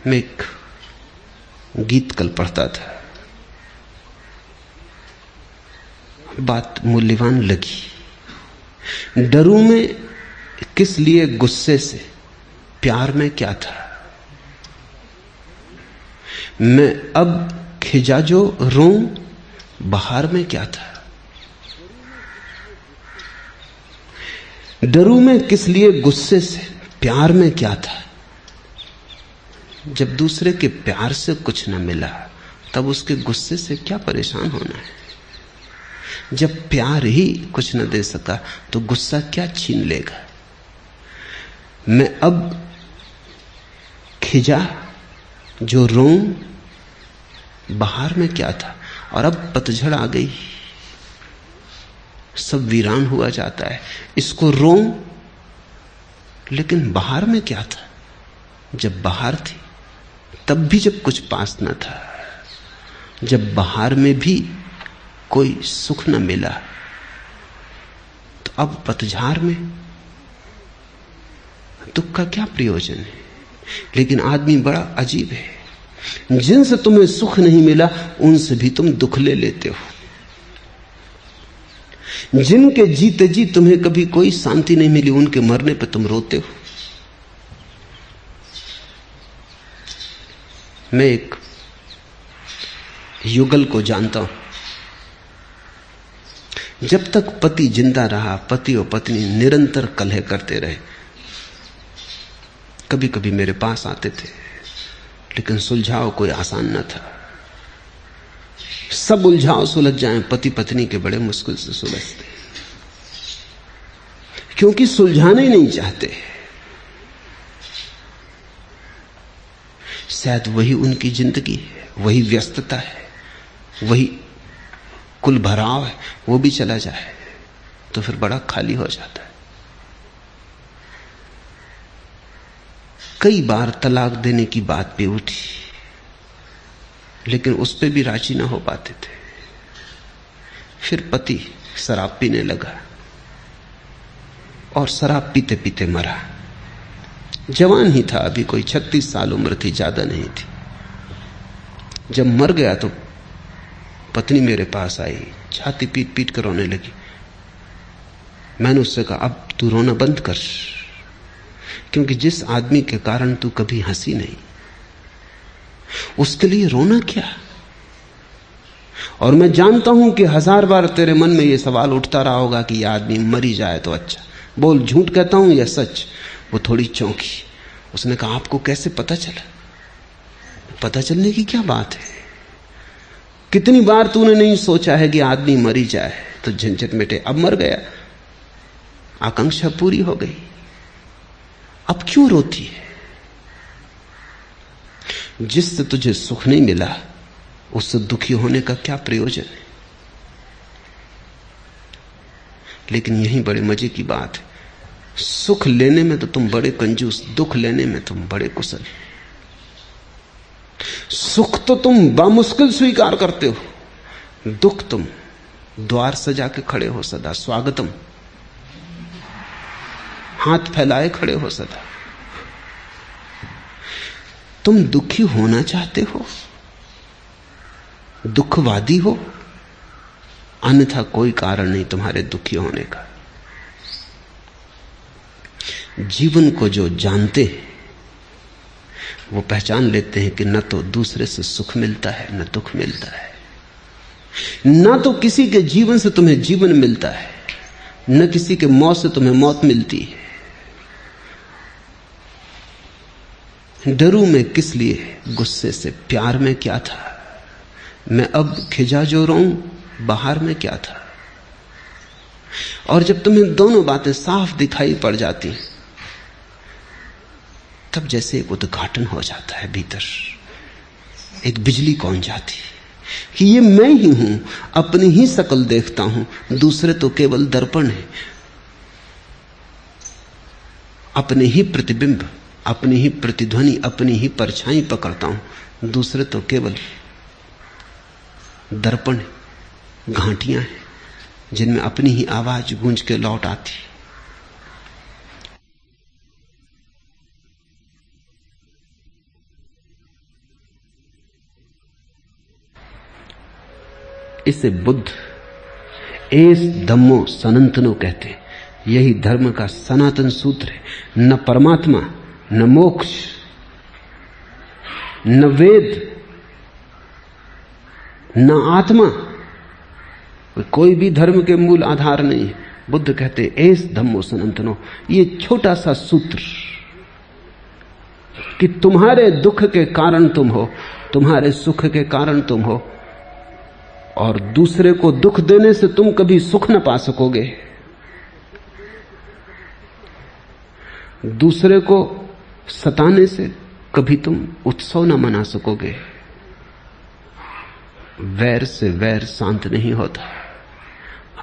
मैं एक गीत कल पढ़ता था, बात मूल्यवान लगी। डरूं में किस लिए गुस्से से, प्यार में क्या था। मैं अब खिजा जो रोऊं, बहार में क्या था। डरूं में किस लिए गुस्से से, प्यार में क्या था। जब दूसरे के प्यार से कुछ न मिला तब उसके गुस्से से क्या परेशान होना है। जब प्यार ही कुछ न दे सका तो गुस्सा क्या छीन लेगा। मैं अब खिजा जो रोऊं, बाहर में क्या था। और अब पतझड़ आ गई, सब वीरान हुआ जाता है। इसको रो, लेकिन बाहर में क्या था? जब बाहर थी तब भी जब कुछ पास न था, जब बाहर में भी कोई सुख न मिला, तो अब पतझड़ में दुख का क्या प्रयोजन है? लेकिन आदमी बड़ा अजीब है, जिनसे तुम्हें सुख नहीं मिला उनसे भी तुम दुख ले लेते हो। जिनके जीते जी तुम्हें कभी कोई शांति नहीं मिली, उनके मरने पर तुम रोते हो। मैं एक युगल को जानता हूं। जब तक पति जिंदा रहा, पति और पत्नी निरंतर कलह करते रहे। कभी कभी मेरे पास आते थे, लेकिन सुलझाव कोई आसान न था। सब उलझाव सुलझ जाएं, पति पत्नी के बड़े मुश्किल से सुलझते, क्योंकि सुलझाना ही नहीं चाहते। शायद वही उनकी जिंदगी है, वही व्यस्तता है, वही कुल भराव है। वो भी चला जाए तो फिर बड़ा खाली हो जाता है। कई बार तलाक देने की बात भी उठी, लेकिन उस पे भी राजी ना हो पाते थे। फिर पति शराब पीने लगा और शराब पीते पीते मरा। जवान ही था, अभी कोई 36 साल उम्र थी, ज्यादा नहीं थी। जब मर गया तो पत्नी मेरे पास आई, छाती पीट पीट कर रोने लगी। मैंने उससे कहा, अब तू रोना बंद कर, क्योंकि जिस आदमी के कारण तू कभी हंसी नहीं, उसके लिए रोना क्या? और मैं जानता हूं कि 1000 बार तेरे मन में यह सवाल उठता रहा होगा कि यह आदमी मरी जाए तो अच्छा। बोल, झूठ कहता हूं या सच? वो थोड़ी चौंकी। उसने कहा, आपको कैसे पता चला? पता चलने की क्या बात है? कितनी बार तूने नहीं सोचा है कि आदमी मरी जाए तो झंझट मिटे। अब मर गया, आकांक्षा पूरी हो गई, अब क्यों रोती है? जिससे तुझे सुख नहीं मिला उससे दुखी होने का क्या प्रयोजन है? लेकिन यही बड़े मजे की बात है, सुख लेने में तो तुम बड़े कंजूस, दुख लेने में तुम बड़े कुशल। सुख तो तुम बामुश्किल स्वीकार करते हो, दुख तुम द्वार सजा के खड़े हो सदा, स्वागतम, हाथ फैलाए खड़े हो सदा। तुम दुखी होना चाहते हो, दुखवादी हो, अन्यथा कोई कारण नहीं तुम्हारे दुखी होने का। जीवन को जो जानते हैं वो पहचान लेते हैं कि न तो दूसरे से सुख मिलता है न दुख मिलता है, न तो किसी के जीवन से तुम्हें जीवन मिलता है, न किसी के मौत से तुम्हें मौत मिलती है। डरूं मैं किस लिए गुस्से से, प्यार में क्या था? मैं अब खिजा जो रहूं, बाहर में क्या था? और जब तुम्हें दोनों बातें साफ दिखाई पड़ जाती हैं, तब जैसे एक उद्घाटन हो जाता है भीतर, एक बिजली कौन जाती कि ये मैं ही हूं, अपनी ही शक्ल देखता हूं, दूसरे तो केवल दर्पण है, अपने ही प्रतिबिंब, अपनी ही प्रतिध्वनि, अपनी ही परछाई पकड़ता हूं, दूसरे तो केवल दर्पण, घाटियां हैं जिनमें अपनी ही आवाज गूंज के लौट आती। इसे बुद्ध एस धम्मो सनातनो कहते हैं। यही धर्म का सनातन सूत्र है। न परमात्मा, न मोक्ष, न वेद, न आत्मा, कोई भी धर्म के मूल आधार नहीं है। बुद्ध कहते एस धम्मो सनातनो, ये छोटा सा सूत्र कि तुम्हारे दुख के कारण तुम हो, तुम्हारे सुख के कारण तुम हो, और दूसरे को दुख देने से तुम कभी सुख न पा सकोगे, दूसरे को सताने से कभी तुम उत्सव न मना सकोगे। वैर से वैर शांत नहीं होता,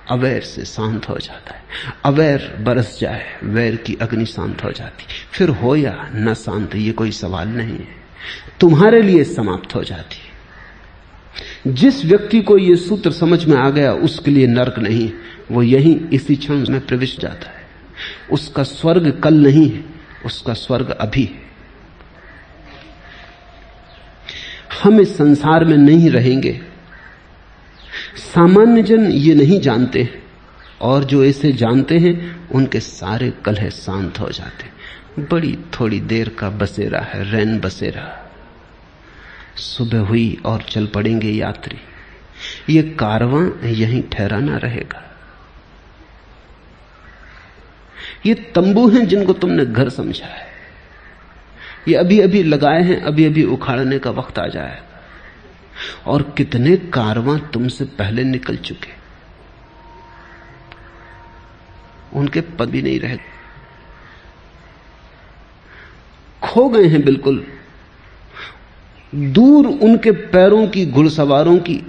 अवैर से शांत हो जाता है। अवैर बरस जाए, वैर की अग्नि शांत हो जाती। फिर हो या न शांत, ये कोई सवाल नहीं है, तुम्हारे लिए समाप्त हो जाती। जिस व्यक्ति को ये सूत्र समझ में आ गया उसके लिए नरक नहीं, वो यहीं इसी क्षण में प्रविष्ट जाता है। उसका स्वर्ग कल नहीं है, उसका स्वर्ग अभी है। हम इस संसार में नहीं रहेंगे, सामान्य जन ये नहीं जानते, और जो इसे जानते हैं उनके सारे कलह शांत हो जाते। बड़ी थोड़ी देर का बसेरा है, रैन बसेरा। सुबह हुई और चल पड़ेंगे यात्री। ये कारवां यहीं ठहराना रहेगा। ये तंबू हैं जिनको तुमने घर समझा है, ये अभी अभी लगाए हैं, अभी अभी उखाड़ने का वक्त आ जाएगा। और कितने कारवां तुमसे पहले निकल चुके, उनके पद भी नहीं रहे, खो गए हैं बिल्कुल। दूर उनके पैरों की, घुड़सवारों की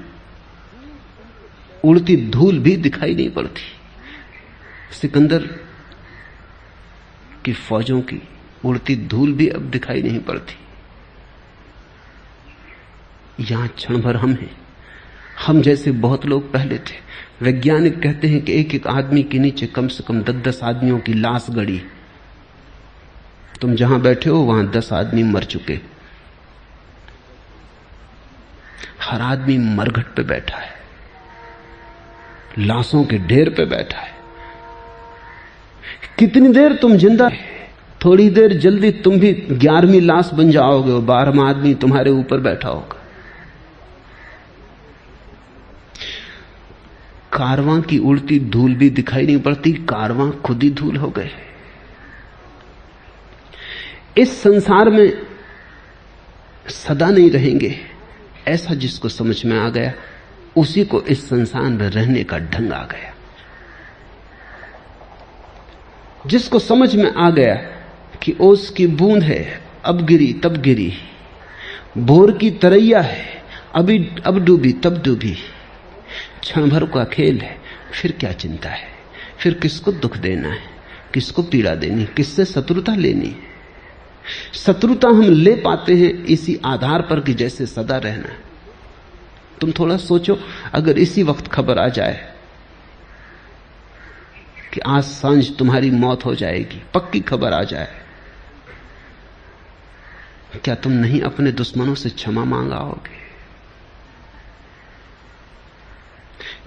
उड़ती धूल भी दिखाई नहीं पड़ती। सिकंदर की फौजों की उड़ती धूल भी अब दिखाई नहीं पड़ती। यहां क्षण भर हम हैं। हम जैसे बहुत लोग पहले थे। वैज्ञानिक कहते हैं कि एक एक आदमी के नीचे कम से कम 10-10 आदमियों की लाश गड़ी। तुम जहां बैठे हो वहां 10 आदमी मर चुके। हर आदमी मरघट पे बैठा है, लाशों के ढेर पे बैठा है। कितनी देर तुम जिंदा है? थोड़ी देर जल्दी तुम भी 11वीं लाश बन जाओगे और 12वां आदमी तुम्हारे ऊपर बैठा होगा। कारवां की उड़ती धूल भी दिखाई नहीं पड़ती, कारवां खुद ही धूल हो गए। इस संसार में सदा नहीं रहेंगे, ऐसा जिसको समझ में आ गया उसी को इस संसार में रहने का ढंग आ गया। जिसको समझ में आ गया कि ओस की बूंद है, अब गिरी तब गिरी, भोर की तरैया है, अभी अब डूबी तब डूबी, क्षण भर का खेल है, फिर क्या चिंता है, फिर किसको दुख देना है, किसको पीड़ा देनी, किससे शत्रुता लेनी है। शत्रुता हम ले पाते हैं इसी आधार पर कि जैसे सदा रहना है। तुम थोड़ा सोचो, अगर इसी वक्त खबर आ जाए कि आज सांझ तुम्हारी मौत हो जाएगी, पक्की खबर आ जाए, क्या तुम नहीं अपने दुश्मनों से क्षमा मांगाओगे?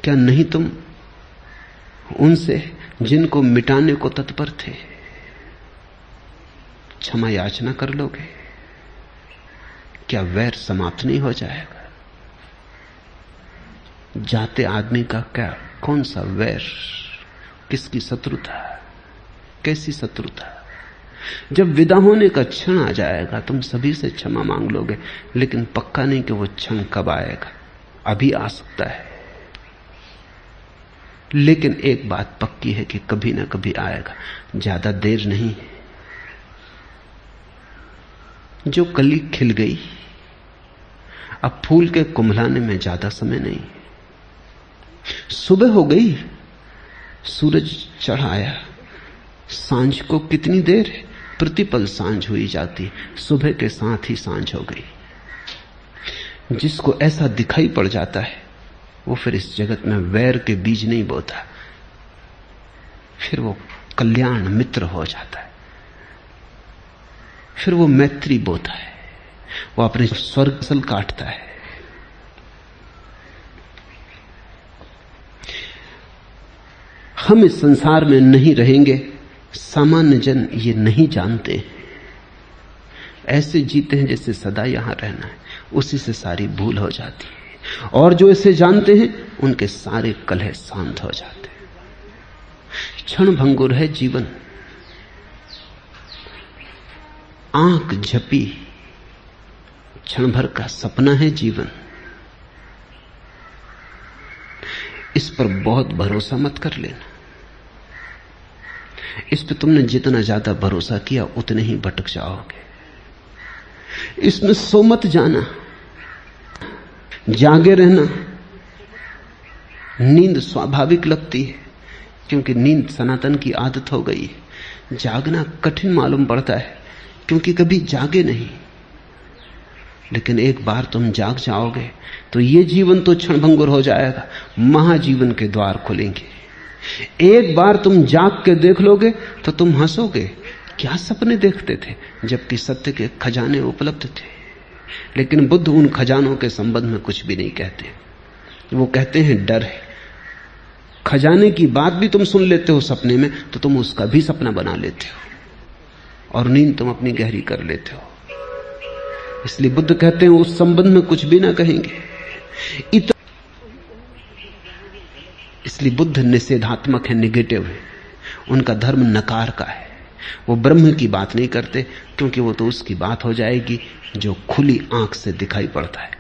क्या नहीं तुम उनसे जिनको मिटाने को तत्पर थे क्षमा याचना कर लोगे? क्या वैर समाप्त नहीं हो जाएगा? जाते आदमी का क्या, कौन सा वैर, किसकी शत्रुता, कैसी शत्रुता? जब विदा होने का क्षण आ जाएगा तुम सभी से क्षमा मांग लोगे, लेकिन पक्का नहीं कि वो क्षण कब आएगा। अभी आ सकता है, लेकिन एक बात पक्की है कि कभी ना कभी आएगा, ज्यादा देर नहीं है। जो कली खिल गई, अब फूल के कुम्हलाने में ज्यादा समय नहीं। सुबह हो गई, सूरज चढ़ आया, सांझ को कितनी देर है, प्रतिपल सांझ हुई जाती, सुबह के साथ ही सांझ हो गई। जिसको ऐसा दिखाई पड़ जाता है वो फिर इस जगत में वैर के बीज नहीं बोता, फिर वो कल्याण मित्र हो जाता है, फिर वो मैत्री बोता है, वो अपने स्वर्ग सल काटता है। हम इस संसार में नहीं रहेंगे, सामान्य जन ये नहीं जानते, ऐसे जीते हैं जैसे सदा यहां रहना है, उसी से सारी भूल हो जाती है। और जो इसे जानते हैं उनके सारे कलह शांत हो जाते हैं। क्षण भंगुर है जीवन, आंख झपी, क्षण भर का सपना है जीवन। इस पर बहुत भरोसा मत कर लेना। इस पर तुमने जितना ज्यादा भरोसा किया उतने ही भटक जाओगे। इसमें सो मत जाना, जागे रहना, नींद स्वाभाविक लगती है क्योंकि नींद सनातन की आदत हो गई है। जागना कठिन मालूम पड़ता है क्योंकि कभी जागे नहीं। लेकिन एक बार तुम जाग जाओगे तो ये जीवन तो क्षणभंगुर हो जाएगा, महाजीवन के द्वार खुलेंगे। एक बार तुम जाग के देख लोगे तो तुम हंसोगे, क्या सपने देखते थे, जबकि सत्य के खजाने उपलब्ध थे। लेकिन बुद्ध उन खजानों के संबंध में कुछ भी नहीं कहते। वो कहते हैं डर है। खजाने की बात भी तुम सुन लेते हो सपने में तो तुम उसका भी सपना बना लेते हो और नींद तुम अपनी गहरी कर लेते हो। इसलिए बुद्ध कहते हैं उस संबंध में कुछ भी ना कहेंगे। इसलिए बुद्ध निषेधात्मक है, निगेटिव है। उनका धर्म नकार का है। वो ब्रह्म की बात नहीं करते क्योंकि वो तो उसकी बात हो जाएगी जो खुली आंख से दिखाई पड़ता है।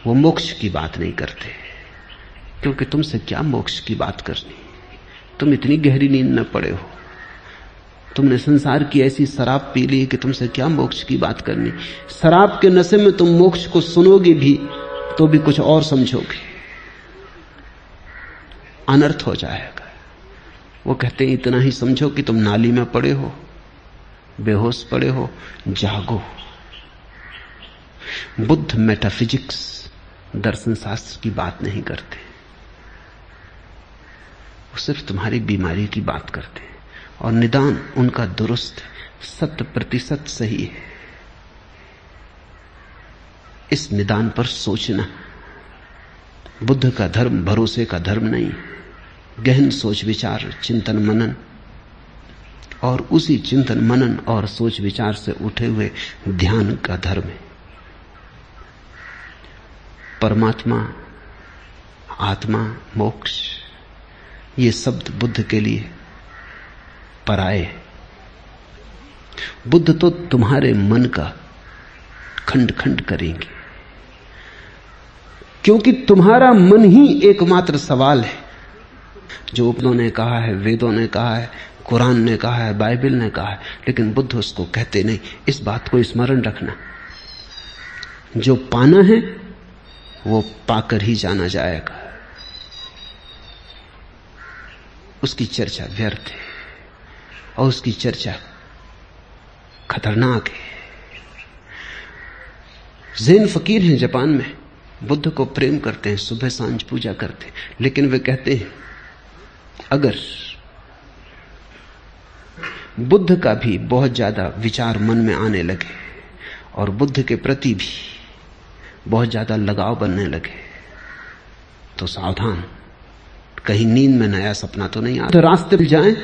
वो मोक्ष की बात नहीं करते क्योंकि तुमसे क्या मोक्ष की बात करनी, तुम इतनी गहरी नींद में पड़े हो, तुमने संसार की ऐसी शराब पी ली कि तुमसे क्या मोक्ष की बात करनी। शराब के नशे में तुम मोक्ष को सुनोगे भी तो भी कुछ और समझोगे, अनर्थ हो जाएगा। वो कहते हैं इतना ही समझो कि तुम नाली में पड़े हो, बेहोश पड़े हो, जागो। बुद्ध मेटाफिजिक्स, दर्शन शास्त्र की बात नहीं करते, वो सिर्फ तुम्हारी बीमारी की बात करते हैं और निदान उनका दुरुस्त 100% सही है। इस निदान पर सोचना। बुद्ध का धर्म भरोसे का धर्म नहीं, गहन सोच विचार, चिंतन मनन, और उसी चिंतन मनन और सोच विचार से उठे हुए ध्यान का धर्म है। परमात्मा, आत्मा, मोक्ष, ये शब्द बुद्ध के लिए पराये। बुद्ध तो तुम्हारे मन का खंड खंड करेंगे क्योंकि तुम्हारा मन ही एकमात्र सवाल है। जो उपनिषदों ने कहा है, वेदों ने कहा है, कुरान ने कहा है, बाइबल ने कहा है, लेकिन बुद्ध उसको कहते नहीं। इस बात को स्मरण रखना, जो पाना है वो पाकर ही जाना जाएगा। उसकी चर्चा व्यर्थ है और उसकी चर्चा खतरनाक है। ज़ेन फकीर हैं जापान में, बुद्ध को प्रेम करते हैं, सुबह सांझ पूजा करते हैं, लेकिन वे कहते हैं अगर बुद्ध का भी बहुत ज्यादा विचार मन में आने लगे और बुद्ध के प्रति भी बहुत ज्यादा लगाव बनने लगे तो सावधान, कहीं नींद में नया सपना तो नहीं आता। तो रास्ते पर जाएं,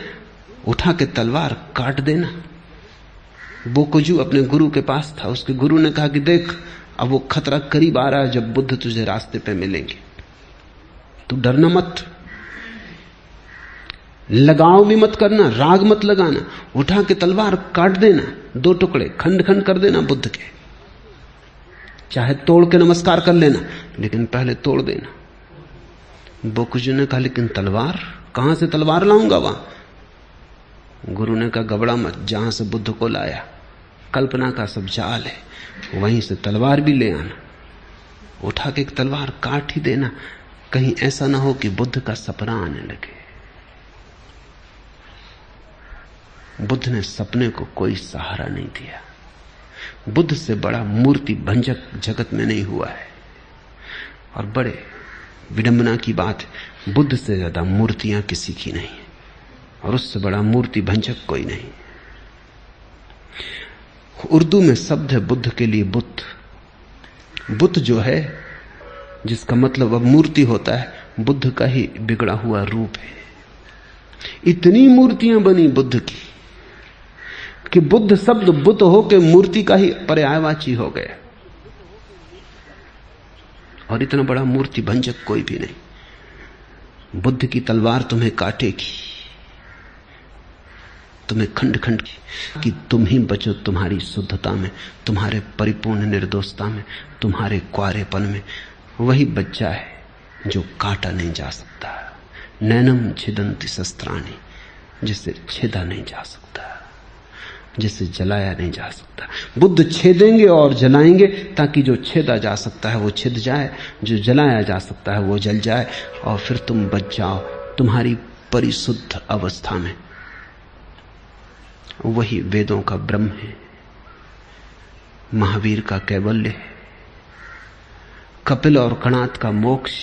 उठा के तलवार काट देना। बोकुजू अपने गुरु के पास था, उसके गुरु ने कहा कि देख अब वो खतरा करीब आ रहा है जब बुद्ध तुझे रास्ते पे मिलेंगे, तू डरना मत, लगाव भी मत करना, राग मत लगाना, उठा के तलवार काट देना, 2 टुकड़े खंड खंड कर देना बुद्ध के, चाहे तोड़ के नमस्कार कर लेना, लेकिन पहले तोड़ देना। बोकुजू ने कहा लेकिन तलवार, कहां से तलवार लाऊंगा वहां? गुरु ने कहा घबरा मत, जहां से बुद्ध को लाया, कल्पना का सब जाल है, वहीं से तलवार भी ले आना, उठा के एक तलवार काट ही देना, कहीं ऐसा ना हो कि बुद्ध का सपना आने लगे। बुद्ध ने सपने को कोई सहारा नहीं दिया। बुद्ध से बड़ा मूर्ति भंजक जगत में नहीं हुआ है, और बड़े विडंबना की बात है, बुद्ध से ज्यादा मूर्तियां किसी की नहीं है, और उससे बड़ा मूर्ति भंजक कोई नहीं। उर्दू में शब्द है बुद्ध के लिए बुद्ध। बुद्ध जो है, जिसका मतलब अब मूर्ति होता है, बुद्ध का ही बिगड़ा हुआ रूप है। इतनी मूर्तियां बनी बुद्ध की कि बुद्ध शब्द बुद्ध होकर मूर्ति का ही पर्यायवाची हो गया, और इतना बड़ा मूर्ति भंजक कोई भी नहीं। बुद्ध की तलवार तुम्हें काटेगी, तुम्हें खंड खंड कि तुम ही बचो तुम्हारी शुद्धता में, तुम्हारे परिपूर्ण निर्दोषता में, तुम्हारे क्वारेपन में। वही बच्चा है जो काटा नहीं जा सकता, नैनम छिदंति शस्त्राणि, जिसे छेदा नहीं जा सकता, जिसे जलाया नहीं जा सकता। बुद्ध छेदेंगे और जलाएंगे ताकि जो छेदा जा सकता है वो छिद जाए, जो जलाया जा सकता है वो जल जाए, और फिर तुम बच जाओ तुम्हारी परिशुद्ध अवस्था में। वही वेदों का ब्रह्म है, महावीर का कैवल्य है, कपिल और कणाद का मोक्ष,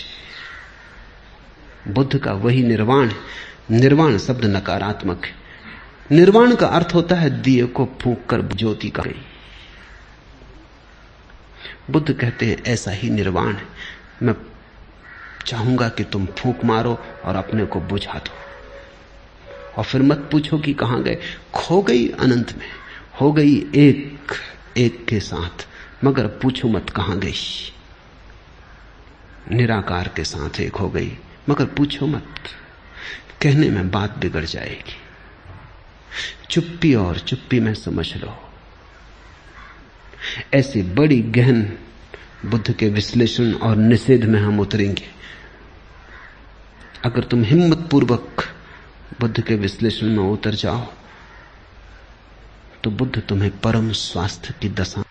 बुद्ध का वही निर्वाण है। निर्वाण शब्द नकारात्मक है। निर्वाण का अर्थ होता है दिए को फूंक कर ज्योति का गई। बुद्ध कहते हैं ऐसा ही निर्वाण है। मैं चाहूंगा कि तुम फूंक मारो और अपने को बुझा दो, और फिर मत पूछो कि कहां गए। खो गई अनंत में, हो गई एक एक के साथ, मगर पूछो मत कहां गई। निराकार के साथ एक हो गई, मगर पूछो मत। कहने में बात बिगड़ जाएगी। चुप्पी और चुप्पी में समझ लो। ऐसी बड़ी गहन बुद्ध के विश्लेषण और निषेध में हम उतरेंगे। अगर तुम हिम्मत पूर्वक बुद्ध के विश्लेषण में उतर जाओ तो बुद्ध तुम्हें परम स्वास्थ्य की दशा